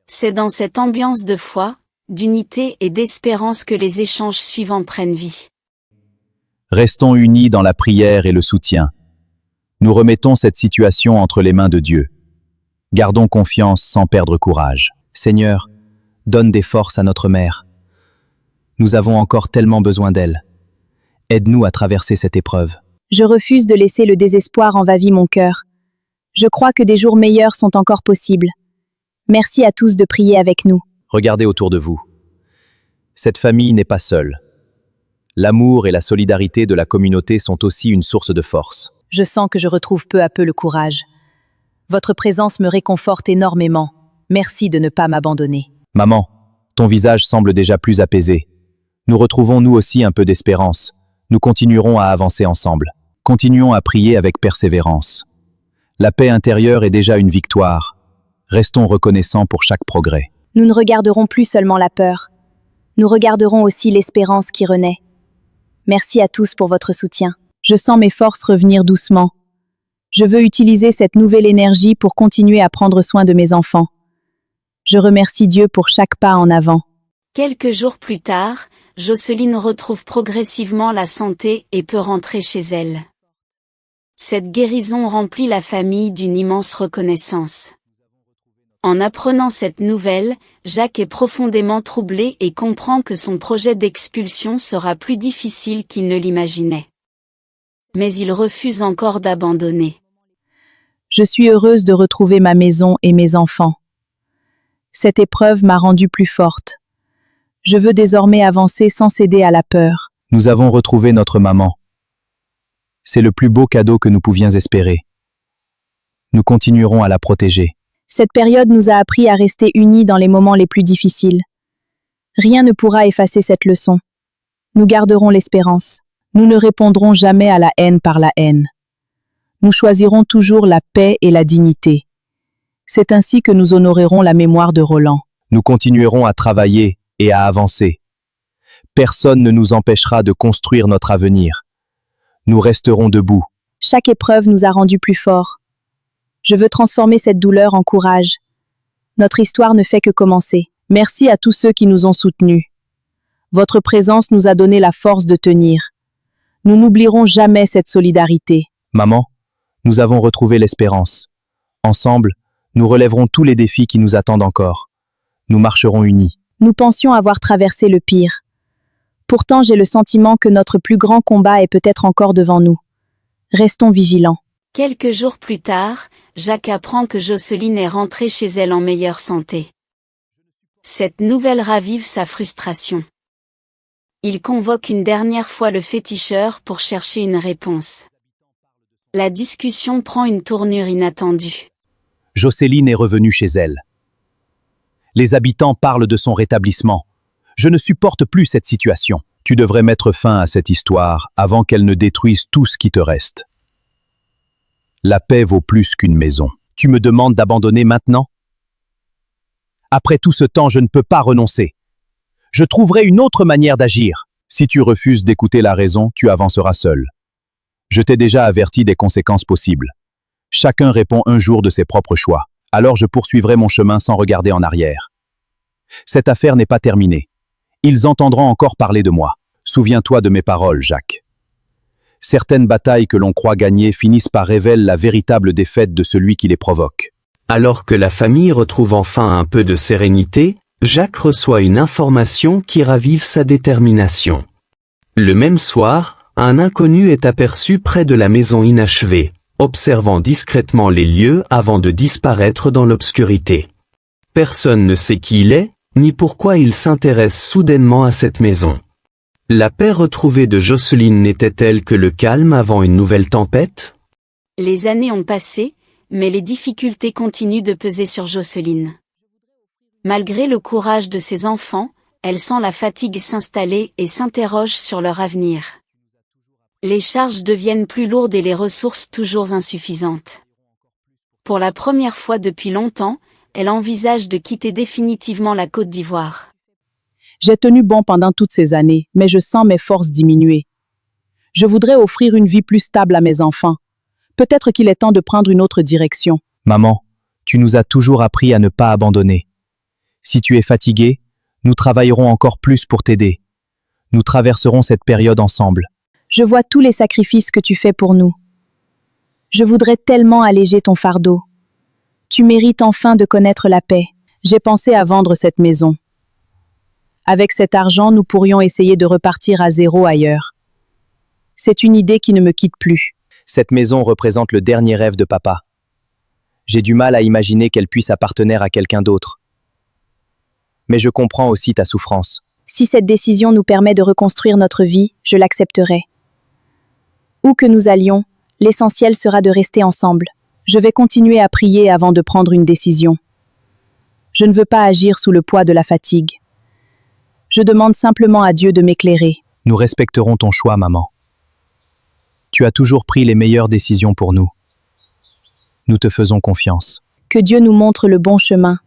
C'est dans cette ambiance de foi, d'unité et d'espérance que les échanges suivants prennent vie. Restons unis dans la prière et le soutien. Nous remettons cette situation entre les mains de Dieu. Gardons confiance sans perdre courage. Seigneur, donne des forces à notre mère. Nous avons encore tellement besoin d'elle. Aide-nous à traverser cette épreuve. Je refuse de laisser le désespoir envahir mon cœur. Je crois que des jours meilleurs sont encore possibles. Merci à tous de prier avec nous. Regardez autour de vous. Cette famille n'est pas seule. L'amour et la solidarité de la communauté sont aussi une source de force. Je sens que je retrouve peu à peu le courage. Votre présence me réconforte énormément. Merci de ne pas m'abandonner. Maman, ton visage semble déjà plus apaisé. Nous retrouvons nous aussi un peu d'espérance. Nous continuerons à avancer ensemble. Continuons à prier avec persévérance. La paix intérieure est déjà une victoire. Restons reconnaissants pour chaque progrès. Nous ne regarderons plus seulement la peur. Nous regarderons aussi l'espérance qui renaît. Merci à tous pour votre soutien. Je sens mes forces revenir doucement. Je veux utiliser cette nouvelle énergie pour continuer à prendre soin de mes enfants. Je remercie Dieu pour chaque pas en avant. Quelques jours plus tard, Jocelyne retrouve progressivement la santé et peut rentrer chez elle. Cette guérison remplit la famille d'une immense reconnaissance. En apprenant cette nouvelle, Jacques est profondément troublé et comprend que son projet d'expulsion sera plus difficile qu'il ne l'imaginait. Mais il refuse encore d'abandonner. Je suis heureuse de retrouver ma maison et mes enfants. Cette épreuve m'a rendue plus forte. Je veux désormais avancer sans céder à la peur. Nous avons retrouvé notre maman. C'est le plus beau cadeau que nous pouvions espérer. Nous continuerons à la protéger. Cette période nous a appris à rester unis dans les moments les plus difficiles. Rien ne pourra effacer cette leçon. Nous garderons l'espérance. Nous ne répondrons jamais à la haine par la haine. Nous choisirons toujours la paix et la dignité. C'est ainsi que nous honorerons la mémoire de Roland. Nous continuerons à travailler et à avancer. Personne ne nous empêchera de construire notre avenir. Nous resterons debout. Chaque épreuve nous a rendus plus forts. Je veux transformer cette douleur en courage. Notre histoire ne fait que commencer. Merci à tous ceux qui nous ont soutenus. Votre présence nous a donné la force de tenir. Nous n'oublierons jamais cette solidarité. Maman, nous avons retrouvé l'espérance. Ensemble, nous relèverons tous les défis qui nous attendent encore. Nous marcherons unis. Nous pensions avoir traversé le pire. Pourtant, j'ai le sentiment que notre plus grand combat est peut-être encore devant nous. Restons vigilants. Quelques jours plus tard, Jacques apprend que Jocelyne est rentrée chez elle en meilleure santé. Cette nouvelle ravive sa frustration. Il convoque une dernière fois le féticheur pour chercher une réponse. La discussion prend une tournure inattendue. Jocelyne est revenue chez elle. Les habitants parlent de son rétablissement. Je ne supporte plus cette situation. Tu devrais mettre fin à cette histoire avant qu'elle ne détruise tout ce qui te reste. La paix vaut plus qu'une maison. Tu me demandes d'abandonner maintenant? Après tout ce temps, je ne peux pas renoncer. Je trouverai une autre manière d'agir. Si tu refuses d'écouter la raison, tu avanceras seul. Je t'ai déjà averti des conséquences possibles. Chacun répond un jour de ses propres choix. Alors je poursuivrai mon chemin sans regarder en arrière. Cette affaire n'est pas terminée. Ils entendront encore parler de moi. Souviens-toi de mes paroles, Jacques. Certaines batailles que l'on croit gagner finissent par révéler la véritable défaite de celui qui les provoque. Alors que la famille retrouve enfin un peu de sérénité, Jacques reçoit une information qui ravive sa détermination. Le même soir, un inconnu est aperçu près de la maison inachevée, observant discrètement les lieux avant de disparaître dans l'obscurité. Personne ne sait qui il est, ni pourquoi il s'intéresse soudainement à cette maison. La paix retrouvée de Jocelyne n'était-elle que le calme avant une nouvelle tempête? Les années ont passé, mais les difficultés continuent de peser sur Jocelyne. Malgré le courage de ses enfants, elle sent la fatigue s'installer et s'interroge sur leur avenir. Les charges deviennent plus lourdes et les ressources toujours insuffisantes. Pour la première fois depuis longtemps, elle envisage de quitter définitivement la Côte d'Ivoire. J'ai tenu bon pendant toutes ces années, mais je sens mes forces diminuer. Je voudrais offrir une vie plus stable à mes enfants. Peut-être qu'il est temps de prendre une autre direction. Maman, tu nous as toujours appris à ne pas abandonner. Si tu es fatiguée, nous travaillerons encore plus pour t'aider. Nous traverserons cette période ensemble. Je vois tous les sacrifices que tu fais pour nous. Je voudrais tellement alléger ton fardeau. Tu mérites enfin de connaître la paix. J'ai pensé à vendre cette maison. Avec cet argent, nous pourrions essayer de repartir à zéro ailleurs. C'est une idée qui ne me quitte plus. Cette maison représente le dernier rêve de papa. J'ai du mal à imaginer qu'elle puisse appartenir à quelqu'un d'autre. Mais je comprends aussi ta souffrance. Si cette décision nous permet de reconstruire notre vie, je l'accepterai. Où que nous allions, l'essentiel sera de rester ensemble. Je vais continuer à prier avant de prendre une décision. Je ne veux pas agir sous le poids de la fatigue. Je demande simplement à Dieu de m'éclairer. Nous respecterons ton choix, maman. Tu as toujours pris les meilleures décisions pour nous. Nous te faisons confiance. Que Dieu nous montre le bon chemin.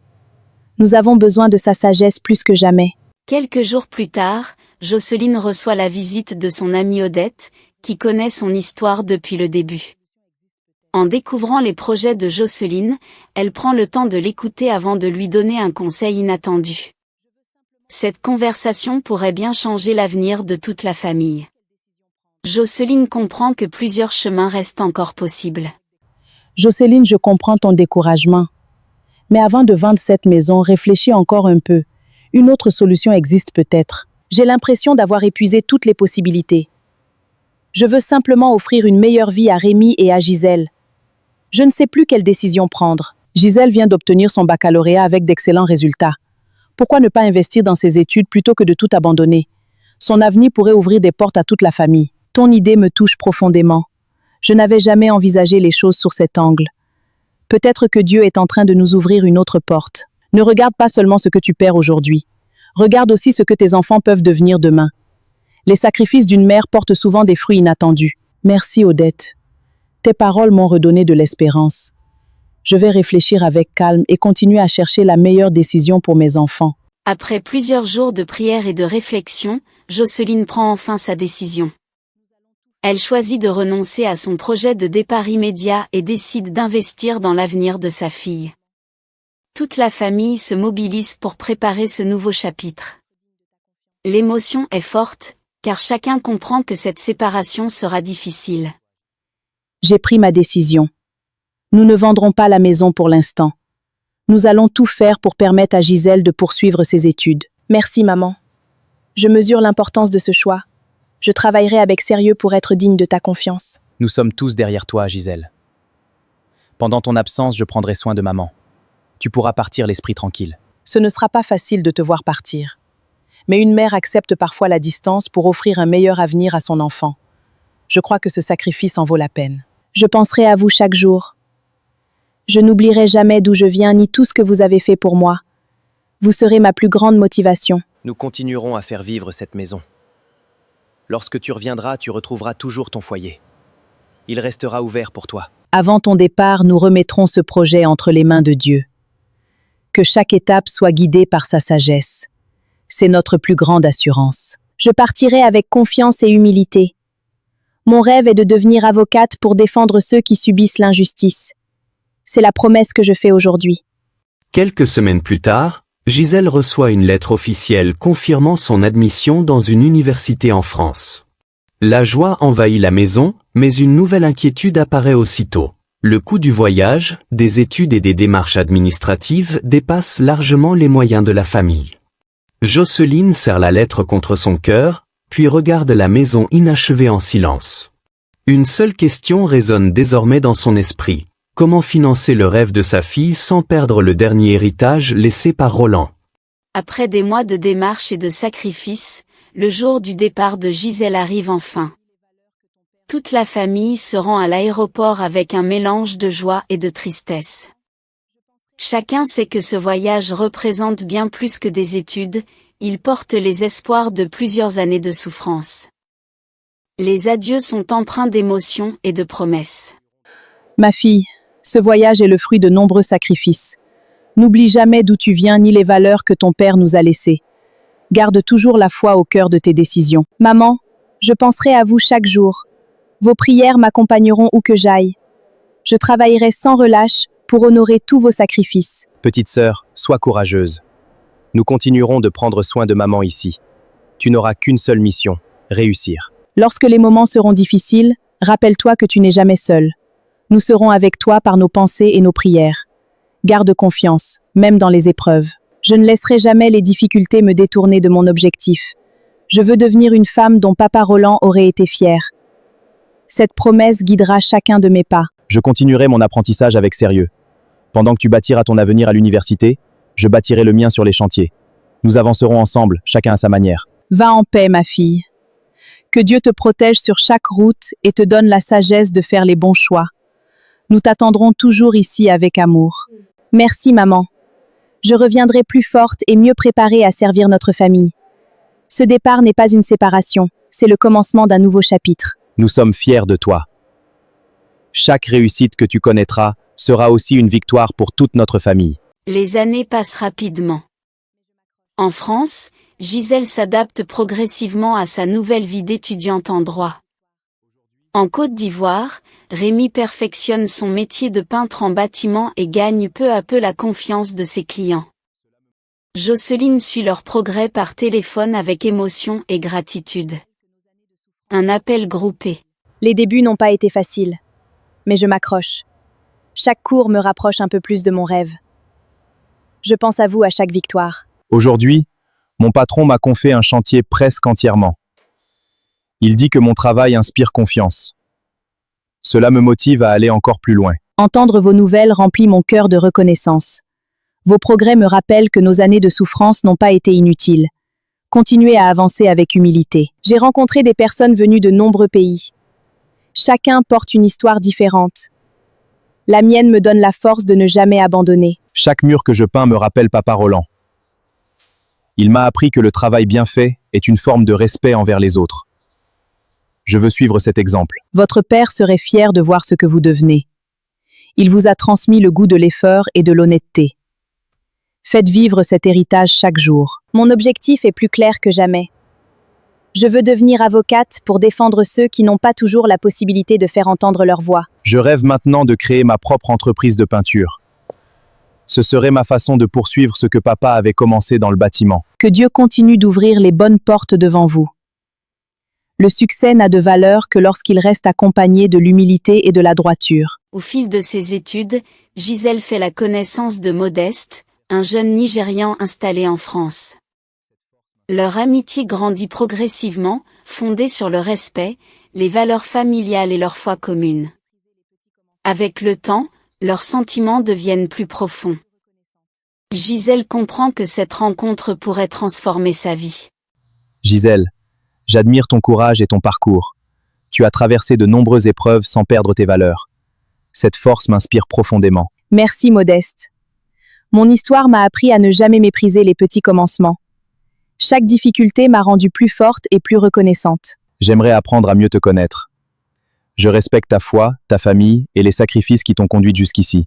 Nous avons besoin de sa sagesse plus que jamais. Quelques jours plus tard, Jocelyne reçoit la visite de son amie Odette, qui connaît son histoire depuis le début. En découvrant les projets de Jocelyne, elle prend le temps de l'écouter avant de lui donner un conseil inattendu. Cette conversation pourrait bien changer l'avenir de toute la famille. Jocelyne comprend que plusieurs chemins restent encore possibles. Jocelyne, je comprends ton découragement. Mais avant de vendre cette maison, réfléchis encore un peu. Une autre solution existe peut-être. J'ai l'impression d'avoir épuisé toutes les possibilités. Je veux simplement offrir une meilleure vie à Rémi et à Gisèle. Je ne sais plus quelle décision prendre. Gisèle vient d'obtenir son baccalauréat avec d'excellents résultats. Pourquoi ne pas investir dans ses études plutôt que de tout abandonner? Son avenir pourrait ouvrir des portes à toute la famille. Ton idée me touche profondément. Je n'avais jamais envisagé les choses sous cet angle. Peut-être que Dieu est en train de nous ouvrir une autre porte. Ne regarde pas seulement ce que tu perds aujourd'hui. Regarde aussi ce que tes enfants peuvent devenir demain. Les sacrifices d'une mère portent souvent des fruits inattendus. Merci Odette. Tes paroles m'ont redonné de l'espérance. Je vais réfléchir avec calme et continuer à chercher la meilleure décision pour mes enfants. Après plusieurs jours de prière et de réflexion, Jocelyne prend enfin sa décision. Elle choisit de renoncer à son projet de départ immédiat et décide d'investir dans l'avenir de sa fille. Toute la famille se mobilise pour préparer ce nouveau chapitre. L'émotion est forte, car chacun comprend que cette séparation sera difficile. J'ai pris ma décision. Nous ne vendrons pas la maison pour l'instant. Nous allons tout faire pour permettre à Gisèle de poursuivre ses études. Merci, maman. Je mesure l'importance de ce choix. Je travaillerai avec sérieux pour être digne de ta confiance. Nous sommes tous derrière toi, Gisèle. Pendant ton absence, je prendrai soin de maman. Tu pourras partir l'esprit tranquille. Ce ne sera pas facile de te voir partir. Mais une mère accepte parfois la distance pour offrir un meilleur avenir à son enfant. Je crois que ce sacrifice en vaut la peine. Je penserai à vous chaque jour. Je n'oublierai jamais d'où je viens ni tout ce que vous avez fait pour moi. Vous serez ma plus grande motivation. Nous continuerons à faire vivre cette maison. Lorsque tu reviendras, tu retrouveras toujours ton foyer. Il restera ouvert pour toi. Avant ton départ, nous remettrons ce projet entre les mains de Dieu. Que chaque étape soit guidée par sa sagesse. C'est notre plus grande assurance. Je partirai avec confiance et humilité. Mon rêve est de devenir avocate pour défendre ceux qui subissent l'injustice. C'est la promesse que je fais aujourd'hui. Quelques semaines plus tard, Gisèle reçoit une lettre officielle confirmant son admission dans une université en France. La joie envahit la maison, mais une nouvelle inquiétude apparaît aussitôt. Le coût du voyage, des études et des démarches administratives dépasse largement les moyens de la famille. Jocelyne serre la lettre contre son cœur, puis regarde la maison inachevée en silence. Une seule question résonne désormais dans son esprit. Comment financer le rêve de sa fille sans perdre le dernier héritage laissé par Roland? Après des mois de démarches et de sacrifices, le jour du départ de Gisèle arrive enfin. Toute la famille se rend à l'aéroport avec un mélange de joie et de tristesse. Chacun sait que ce voyage représente bien plus que des études, il porte les espoirs de plusieurs années de souffrance. Les adieux sont empreints d'émotions et de promesses. Ma fille, ce voyage est le fruit de nombreux sacrifices. N'oublie jamais d'où tu viens ni les valeurs que ton père nous a laissées. Garde toujours la foi au cœur de tes décisions. Maman, je penserai à vous chaque jour. Vos prières m'accompagneront où que j'aille. Je travaillerai sans relâche pour honorer tous vos sacrifices. Petite sœur, sois courageuse. Nous continuerons de prendre soin de maman ici. Tu n'auras qu'une seule mission, réussir. Lorsque les moments seront difficiles, rappelle-toi que tu n'es jamais seule. Nous serons avec toi par nos pensées et nos prières. Garde confiance, même dans les épreuves. Je ne laisserai jamais les difficultés me détourner de mon objectif. Je veux devenir une femme dont papa Roland aurait été fier. Cette promesse guidera chacun de mes pas. Je continuerai mon apprentissage avec sérieux. Pendant que tu bâtiras ton avenir à l'université, je bâtirai le mien sur les chantiers. Nous avancerons ensemble, chacun à sa manière. Va en paix, ma fille. Que Dieu te protège sur chaque route et te donne la sagesse de faire les bons choix. Nous t'attendrons toujours ici avec amour. Merci, maman. Je reviendrai plus forte et mieux préparée à servir notre famille. Ce départ n'est pas une séparation, c'est le commencement d'un nouveau chapitre. Nous sommes fiers de toi. Chaque réussite que tu connaîtras sera aussi une victoire pour toute notre famille. Les années passent rapidement. En France, Gisèle s'adapte progressivement à sa nouvelle vie d'étudiante en droit. En Côte d'Ivoire, Rémi perfectionne son métier de peintre en bâtiment et gagne peu à peu la confiance de ses clients. Jocelyne suit leur progrès par téléphone avec émotion et gratitude. Un appel groupé. Les débuts n'ont pas été faciles, mais je m'accroche. Chaque cours me rapproche un peu plus de mon rêve. Je pense à vous à chaque victoire. Aujourd'hui, mon patron m'a confié un chantier presque entièrement. Il dit que mon travail inspire confiance. Cela me motive à aller encore plus loin. Entendre vos nouvelles remplit mon cœur de reconnaissance. Vos progrès me rappellent que nos années de souffrance n'ont pas été inutiles. Continuez à avancer avec humilité. J'ai rencontré des personnes venues de nombreux pays. Chacun porte une histoire différente. La mienne me donne la force de ne jamais abandonner. Chaque mur que je peins me rappelle Papa Roland. Il m'a appris que le travail bien fait est une forme de respect envers les autres. Je veux suivre cet exemple. Votre père serait fier de voir ce que vous devenez. Il vous a transmis le goût de l'effort et de l'honnêteté. Faites vivre cet héritage chaque jour. Mon objectif est plus clair que jamais. Je veux devenir avocate pour défendre ceux qui n'ont pas toujours la possibilité de faire entendre leur voix. Je rêve maintenant de créer ma propre entreprise de peinture. Ce serait ma façon de poursuivre ce que papa avait commencé dans le bâtiment. Que Dieu continue d'ouvrir les bonnes portes devant vous. Le succès n'a de valeur que lorsqu'il reste accompagné de l'humilité et de la droiture. Au fil de ses études, Gisèle fait la connaissance de Modeste, un jeune Nigérian installé en France. Leur amitié grandit progressivement, fondée sur le respect, les valeurs familiales et leur foi commune. Avec le temps, leurs sentiments deviennent plus profonds. Gisèle comprend que cette rencontre pourrait transformer sa vie. Gisèle, j'admire ton courage et ton parcours. Tu as traversé de nombreuses épreuves sans perdre tes valeurs. Cette force m'inspire profondément. Merci Modeste. Mon histoire m'a appris à ne jamais mépriser les petits commencements. Chaque difficulté m'a rendue plus forte et plus reconnaissante. J'aimerais apprendre à mieux te connaître. Je respecte ta foi, ta famille et les sacrifices qui t'ont conduite jusqu'ici.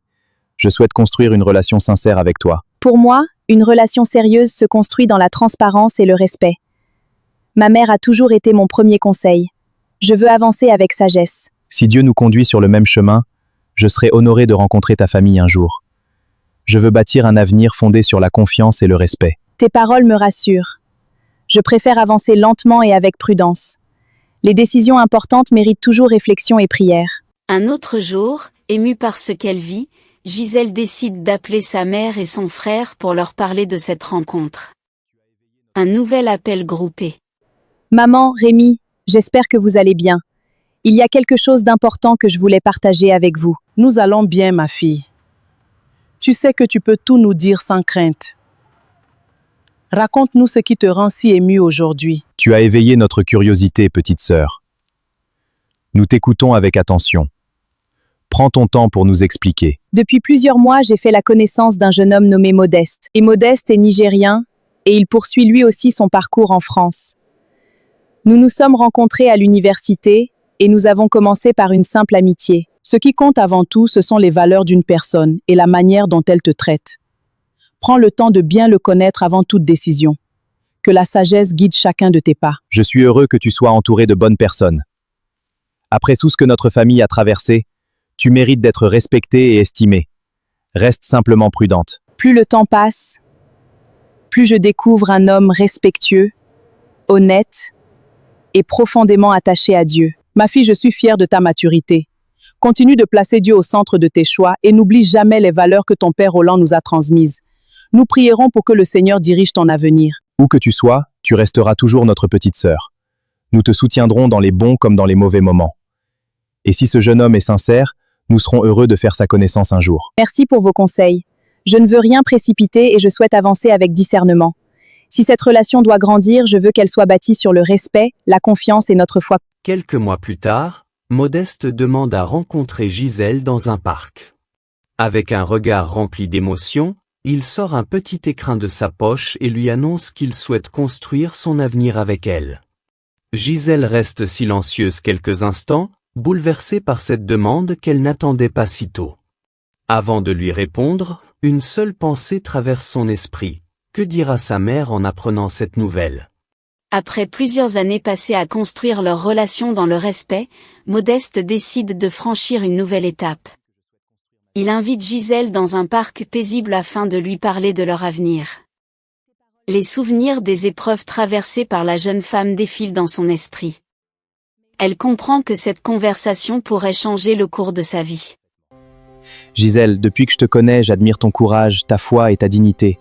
Je souhaite construire une relation sincère avec toi. Pour moi, une relation sérieuse se construit dans la transparence et le respect. Ma mère a toujours été mon premier conseil. Je veux avancer avec sagesse. Si Dieu nous conduit sur le même chemin, je serai honoré de rencontrer ta famille un jour. Je veux bâtir un avenir fondé sur la confiance et le respect. Tes paroles me rassurent. Je préfère avancer lentement et avec prudence. Les décisions importantes méritent toujours réflexion et prière. Un autre jour, émue par ce qu'elle vit, Gisèle décide d'appeler sa mère et son frère pour leur parler de cette rencontre. Un nouvel appel groupé. Maman, Rémi, j'espère que vous allez bien. Il y a quelque chose d'important que je voulais partager avec vous. Nous allons bien, ma fille. Tu sais que tu peux tout nous dire sans crainte. Raconte-nous ce qui te rend si émue aujourd'hui. Tu as éveillé notre curiosité, petite sœur. Nous t'écoutons avec attention. Prends ton temps pour nous expliquer. Depuis plusieurs mois, j'ai fait la connaissance d'un jeune homme nommé Modeste. Et Modeste est nigérien, et il poursuit lui aussi son parcours en France. Nous nous sommes rencontrés à l'université, et nous avons commencé par une simple amitié. Ce qui compte avant tout, ce sont les valeurs d'une personne et la manière dont elle te traite. Prends le temps de bien le connaître avant toute décision. Que la sagesse guide chacun de tes pas. Je suis heureux que tu sois entouré de bonnes personnes. Après tout ce que notre famille a traversé, tu mérites d'être respectée et estimée. Reste simplement prudente. Plus le temps passe, plus je découvre un homme respectueux, honnête et profondément attaché à Dieu. Ma fille, je suis fière de ta maturité. Continue de placer Dieu au centre de tes choix et n'oublie jamais les valeurs que ton père Roland nous a transmises. Nous prierons pour que le Seigneur dirige ton avenir. Où que tu sois, tu resteras toujours notre petite sœur. Nous te soutiendrons dans les bons comme dans les mauvais moments. Et si ce jeune homme est sincère, nous serons heureux de faire sa connaissance un jour. Merci pour vos conseils. Je ne veux rien précipiter et je souhaite avancer avec discernement. Si cette relation doit grandir, je veux qu'elle soit bâtie sur le respect, la confiance et notre foi. Quelques mois plus tard, Modeste demande à rencontrer Gisèle dans un parc. Avec un regard rempli d'émotion, il sort un petit écrin de sa poche et lui annonce qu'il souhaite construire son avenir avec elle. Gisèle reste silencieuse quelques instants, bouleversée par cette demande qu'elle n'attendait pas si tôt. Avant de lui répondre, une seule pensée traverse son esprit. Que dira sa mère en apprenant cette nouvelle ? Après plusieurs années passées à construire leur relation dans le respect, Modeste décide de franchir une nouvelle étape. Il invite Gisèle dans un parc paisible afin de lui parler de leur avenir. Les souvenirs des épreuves traversées par la jeune femme défilent dans son esprit. Elle comprend que cette conversation pourrait changer le cours de sa vie. Gisèle, depuis que je te connais, j'admire ton courage, ta foi et ta dignité.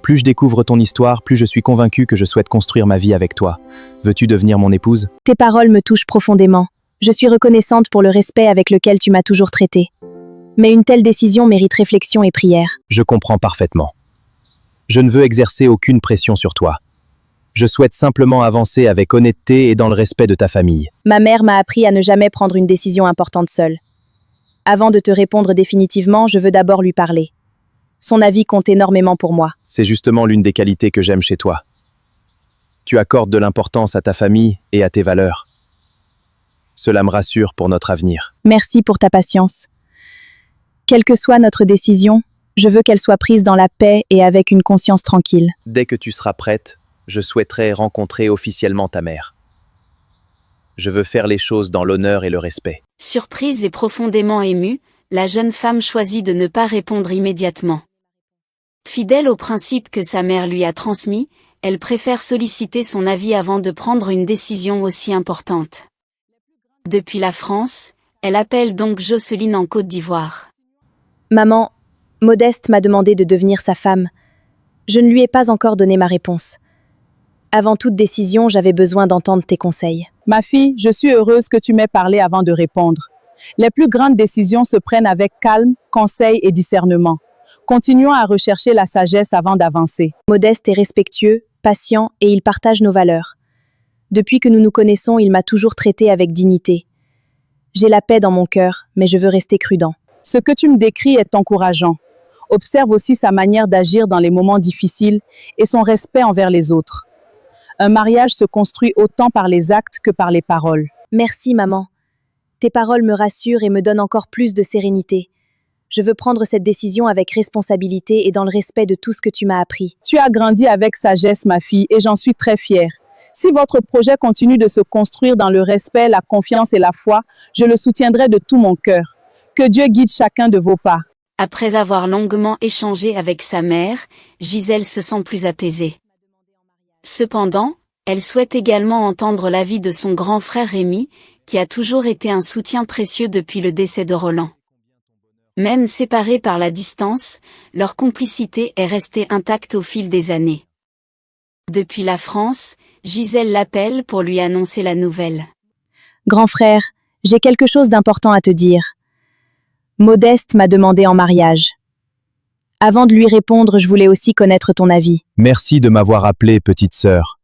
Plus je découvre ton histoire, plus je suis convaincu que je souhaite construire ma vie avec toi. Veux-tu devenir mon épouse? Tes paroles me touchent profondément. Je suis reconnaissante pour le respect avec lequel tu m'as toujours traitée. Mais une telle décision mérite réflexion et prière. Je comprends parfaitement. Je ne veux exercer aucune pression sur toi. Je souhaite simplement avancer avec honnêteté et dans le respect de ta famille. Ma mère m'a appris à ne jamais prendre une décision importante seule. Avant de te répondre définitivement, je veux d'abord lui parler. Son avis compte énormément pour moi. C'est justement l'une des qualités que j'aime chez toi. Tu accordes de l'importance à ta famille et à tes valeurs. Cela me rassure pour notre avenir. Merci pour ta patience. Quelle que soit notre décision, je veux qu'elle soit prise dans la paix et avec une conscience tranquille. Dès que tu seras prête, je souhaiterais rencontrer officiellement ta mère. Je veux faire les choses dans l'honneur et le respect. Surprise et profondément émue, la jeune femme choisit de ne pas répondre immédiatement. Fidèle au principe que sa mère lui a transmis, elle préfère solliciter son avis avant de prendre une décision aussi importante. Depuis la France, elle appelle donc Jocelyne en Côte d'Ivoire. Maman, Modeste m'a demandé de devenir sa femme. Je ne lui ai pas encore donné ma réponse. Avant toute décision, j'avais besoin d'entendre tes conseils. Ma fille, je suis heureuse que tu m'aies parlé avant de répondre. Les plus grandes décisions se prennent avec calme, conseil et discernement. Continuons à rechercher la sagesse avant d'avancer. Modeste est respectueux, patient et il partage nos valeurs. Depuis que nous nous connaissons, il m'a toujours traité avec dignité. J'ai la paix dans mon cœur, mais je veux rester prudent. Ce que tu me décris est encourageant. Observe aussi sa manière d'agir dans les moments difficiles et son respect envers les autres. Un mariage se construit autant par les actes que par les paroles. Merci, maman. Tes paroles me rassurent et me donnent encore plus de sérénité. Je veux prendre cette décision avec responsabilité et dans le respect de tout ce que tu m'as appris. Tu as grandi avec sagesse, ma fille, et j'en suis très fière. Si votre projet continue de se construire dans le respect, la confiance et la foi, je le soutiendrai de tout mon cœur. Que Dieu guide chacun de vos pas. Après avoir longuement échangé avec sa mère, Gisèle se sent plus apaisée. Cependant, elle souhaite également entendre l'avis de son grand frère Rémi, qui a toujours été un soutien précieux depuis le décès de Roland. Même séparés par la distance, leur complicité est restée intacte au fil des années. Depuis la France, Gisèle l'appelle pour lui annoncer la nouvelle. Grand frère, j'ai quelque chose d'important à te dire. Modeste m'a demandé en mariage. Avant de lui répondre, je voulais aussi connaître ton avis. Merci de m'avoir appelé, petite sœur.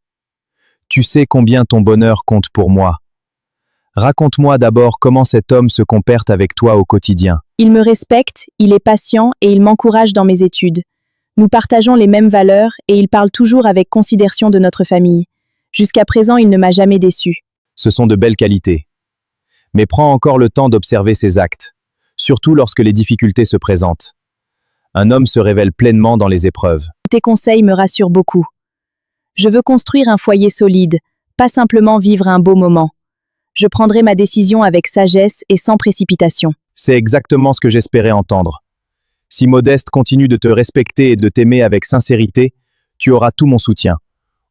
Tu sais combien ton bonheur compte pour moi. Raconte-moi d'abord comment cet homme se comporte avec toi au quotidien. Il me respecte, il est patient et il m'encourage dans mes études. Nous partageons les mêmes valeurs et il parle toujours avec considération de notre famille. Jusqu'à présent, il ne m'a jamais déçu. Ce sont de belles qualités. Mais prends encore le temps d'observer ses actes, surtout lorsque les difficultés se présentent. Un homme se révèle pleinement dans les épreuves. Tes conseils me rassurent beaucoup. Je veux construire un foyer solide, pas simplement vivre un beau moment. Je prendrai ma décision avec sagesse et sans précipitation. C'est exactement ce que j'espérais entendre. Si Modeste continue de te respecter et de t'aimer avec sincérité, tu auras tout mon soutien.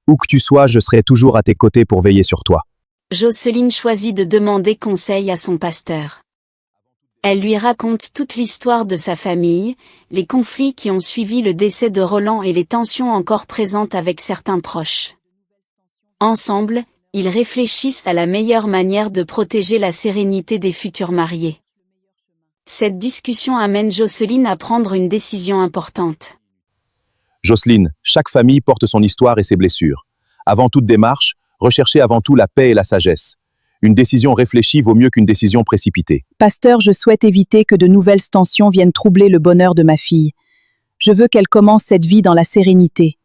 Où que tu sois, je serai toujours à tes côtés pour veiller sur toi. Jocelyne choisit de demander conseil à son pasteur. Elle lui raconte toute l'histoire de sa famille, les conflits qui ont suivi le décès de Roland et les tensions encore présentes avec certains proches. Ensemble, ils réfléchissent à la meilleure manière de protéger la sérénité des futurs mariés. Cette discussion amène Jocelyne à prendre une décision importante. Jocelyne, chaque famille porte son histoire et ses blessures. Avant toute démarche, recherchez avant tout la paix et la sagesse. Une décision réfléchie vaut mieux qu'une décision précipitée. Pasteur, je souhaite éviter que de nouvelles tensions viennent troubler le bonheur de ma fille. Je veux qu'elle commence cette vie dans la sérénité.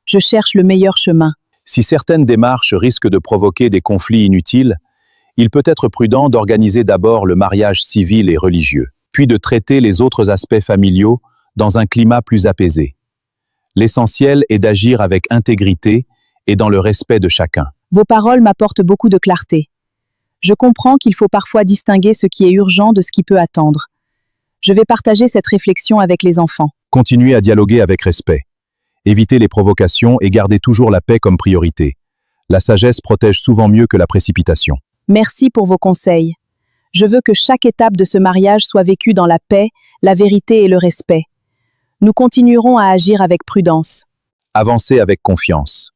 Je cherche le meilleur chemin. Si certaines démarches risquent de provoquer des conflits inutiles, il peut être prudent d'organiser d'abord le mariage civil et religieux, puis de traiter les autres aspects familiaux dans un climat plus apaisé. L'essentiel est d'agir avec intégrité et dans le respect de chacun. Vos paroles m'apportent beaucoup de clarté. Je comprends qu'il faut parfois distinguer ce qui est urgent de ce qui peut attendre. Je vais partager cette réflexion avec les enfants. Continuez à dialoguer avec respect. Évitez les provocations et gardez toujours la paix comme priorité. La sagesse protège souvent mieux que la précipitation. Merci pour vos conseils. Je veux que chaque étape de ce mariage soit vécue dans la paix, la vérité et le respect. Nous continuerons à agir avec prudence. Avancez avec confiance.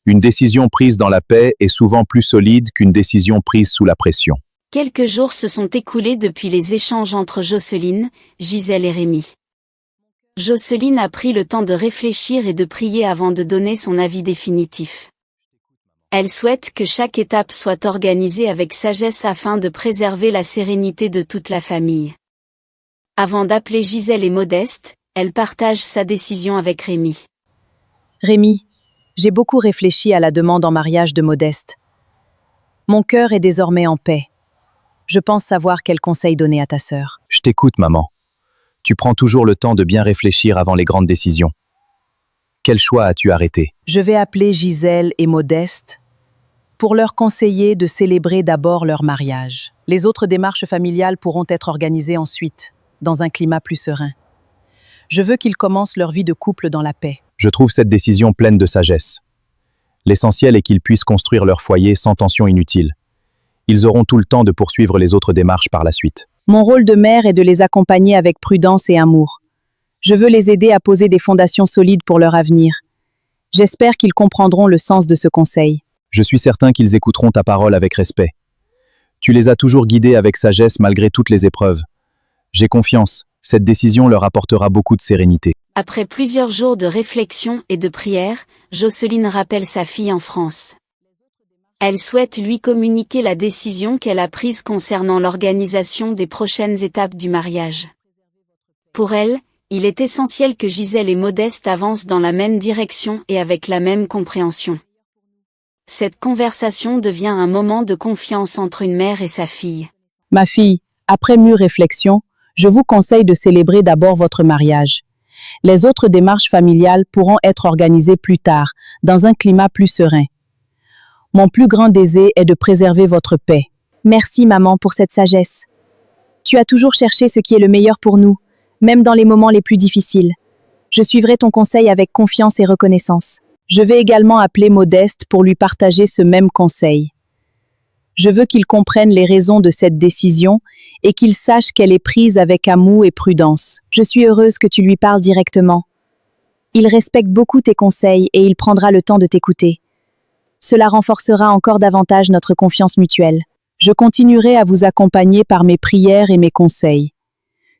Une décision prise dans la paix est souvent plus solide qu'une décision prise sous la pression. Quelques jours se sont écoulés depuis les échanges entre Jocelyne, Gisèle et Rémi. Jocelyne a pris le temps de réfléchir et de prier avant de donner son avis définitif. Elle souhaite que chaque étape soit organisée avec sagesse afin de préserver la sérénité de toute la famille. Avant d'appeler Gisèle et Modeste, elle partage sa décision avec Rémi. Rémi, j'ai beaucoup réfléchi à la demande en mariage de Modeste. Mon cœur est désormais en paix. Je pense savoir quel conseil donner à ta sœur. Je t'écoute, maman. Tu prends toujours le temps de bien réfléchir avant les grandes décisions. Quel choix as-tu arrêté? Je vais appeler Gisèle et Modeste pour leur conseiller de célébrer d'abord leur mariage. Les autres démarches familiales pourront être organisées ensuite, dans un climat plus serein. Je veux qu'ils commencent leur vie de couple dans la paix. Je trouve cette décision pleine de sagesse. L'essentiel est qu'ils puissent construire leur foyer sans tension inutile. Ils auront tout le temps de poursuivre les autres démarches par la suite. Mon rôle de mère est de les accompagner avec prudence et amour. Je veux les aider à poser des fondations solides pour leur avenir. J'espère qu'ils comprendront le sens de ce conseil. Je suis certain qu'ils écouteront ta parole avec respect. Tu les as toujours guidés avec sagesse malgré toutes les épreuves. J'ai confiance, cette décision leur apportera beaucoup de sérénité. Après plusieurs jours de réflexion et de prière, Jocelyne rappelle sa fille en France. Elle souhaite lui communiquer la décision qu'elle a prise concernant l'organisation des prochaines étapes du mariage. Pour elle, il est essentiel que Gisèle et Modeste avancent dans la même direction et avec la même compréhension. Cette conversation devient un moment de confiance entre une mère et sa fille. Ma fille, après mûre réflexion, je vous conseille de célébrer d'abord votre mariage. Les autres démarches familiales pourront être organisées plus tard, dans un climat plus serein. Mon plus grand désir est de préserver votre paix. Merci maman pour cette sagesse. Tu as toujours cherché ce qui est le meilleur pour nous, même dans les moments les plus difficiles. Je suivrai ton conseil avec confiance et reconnaissance. Je vais également appeler Modeste pour lui partager ce même conseil. Je veux qu'il comprenne les raisons de cette décision et qu'il sache qu'elle est prise avec amour et prudence. Je suis heureuse que tu lui parles directement. Il respecte beaucoup tes conseils et il prendra le temps de t'écouter. Cela renforcera encore davantage notre confiance mutuelle. Je continuerai à vous accompagner par mes prières et mes conseils.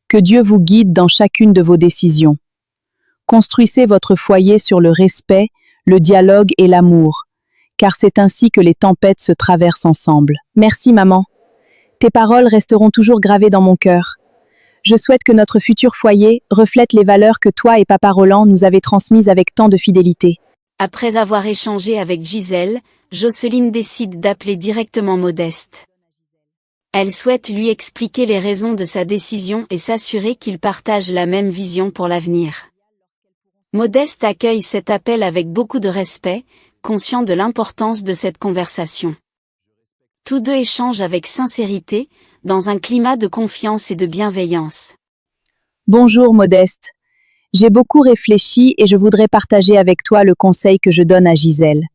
Que Dieu vous guide dans chacune de vos décisions. Construisez votre foyer sur le respect, le dialogue et l'amour, car c'est ainsi que les tempêtes se traversent ensemble. Merci maman. Tes paroles resteront toujours gravées dans mon cœur. Je souhaite que notre futur foyer reflète les valeurs que toi et papa Roland nous avez transmises avec tant de fidélité. Après avoir échangé avec Gisèle, Jocelyne décide d'appeler directement Modeste. Elle souhaite lui expliquer les raisons de sa décision et s'assurer qu'il partage la même vision pour l'avenir. Modeste accueille cet appel avec beaucoup de respect, conscient de l'importance de cette conversation. Tous deux échangent avec sincérité, dans un climat de confiance et de bienveillance. Bonjour Modeste. J'ai beaucoup réfléchi et je voudrais partager avec toi le conseil que je donne à Gisèle.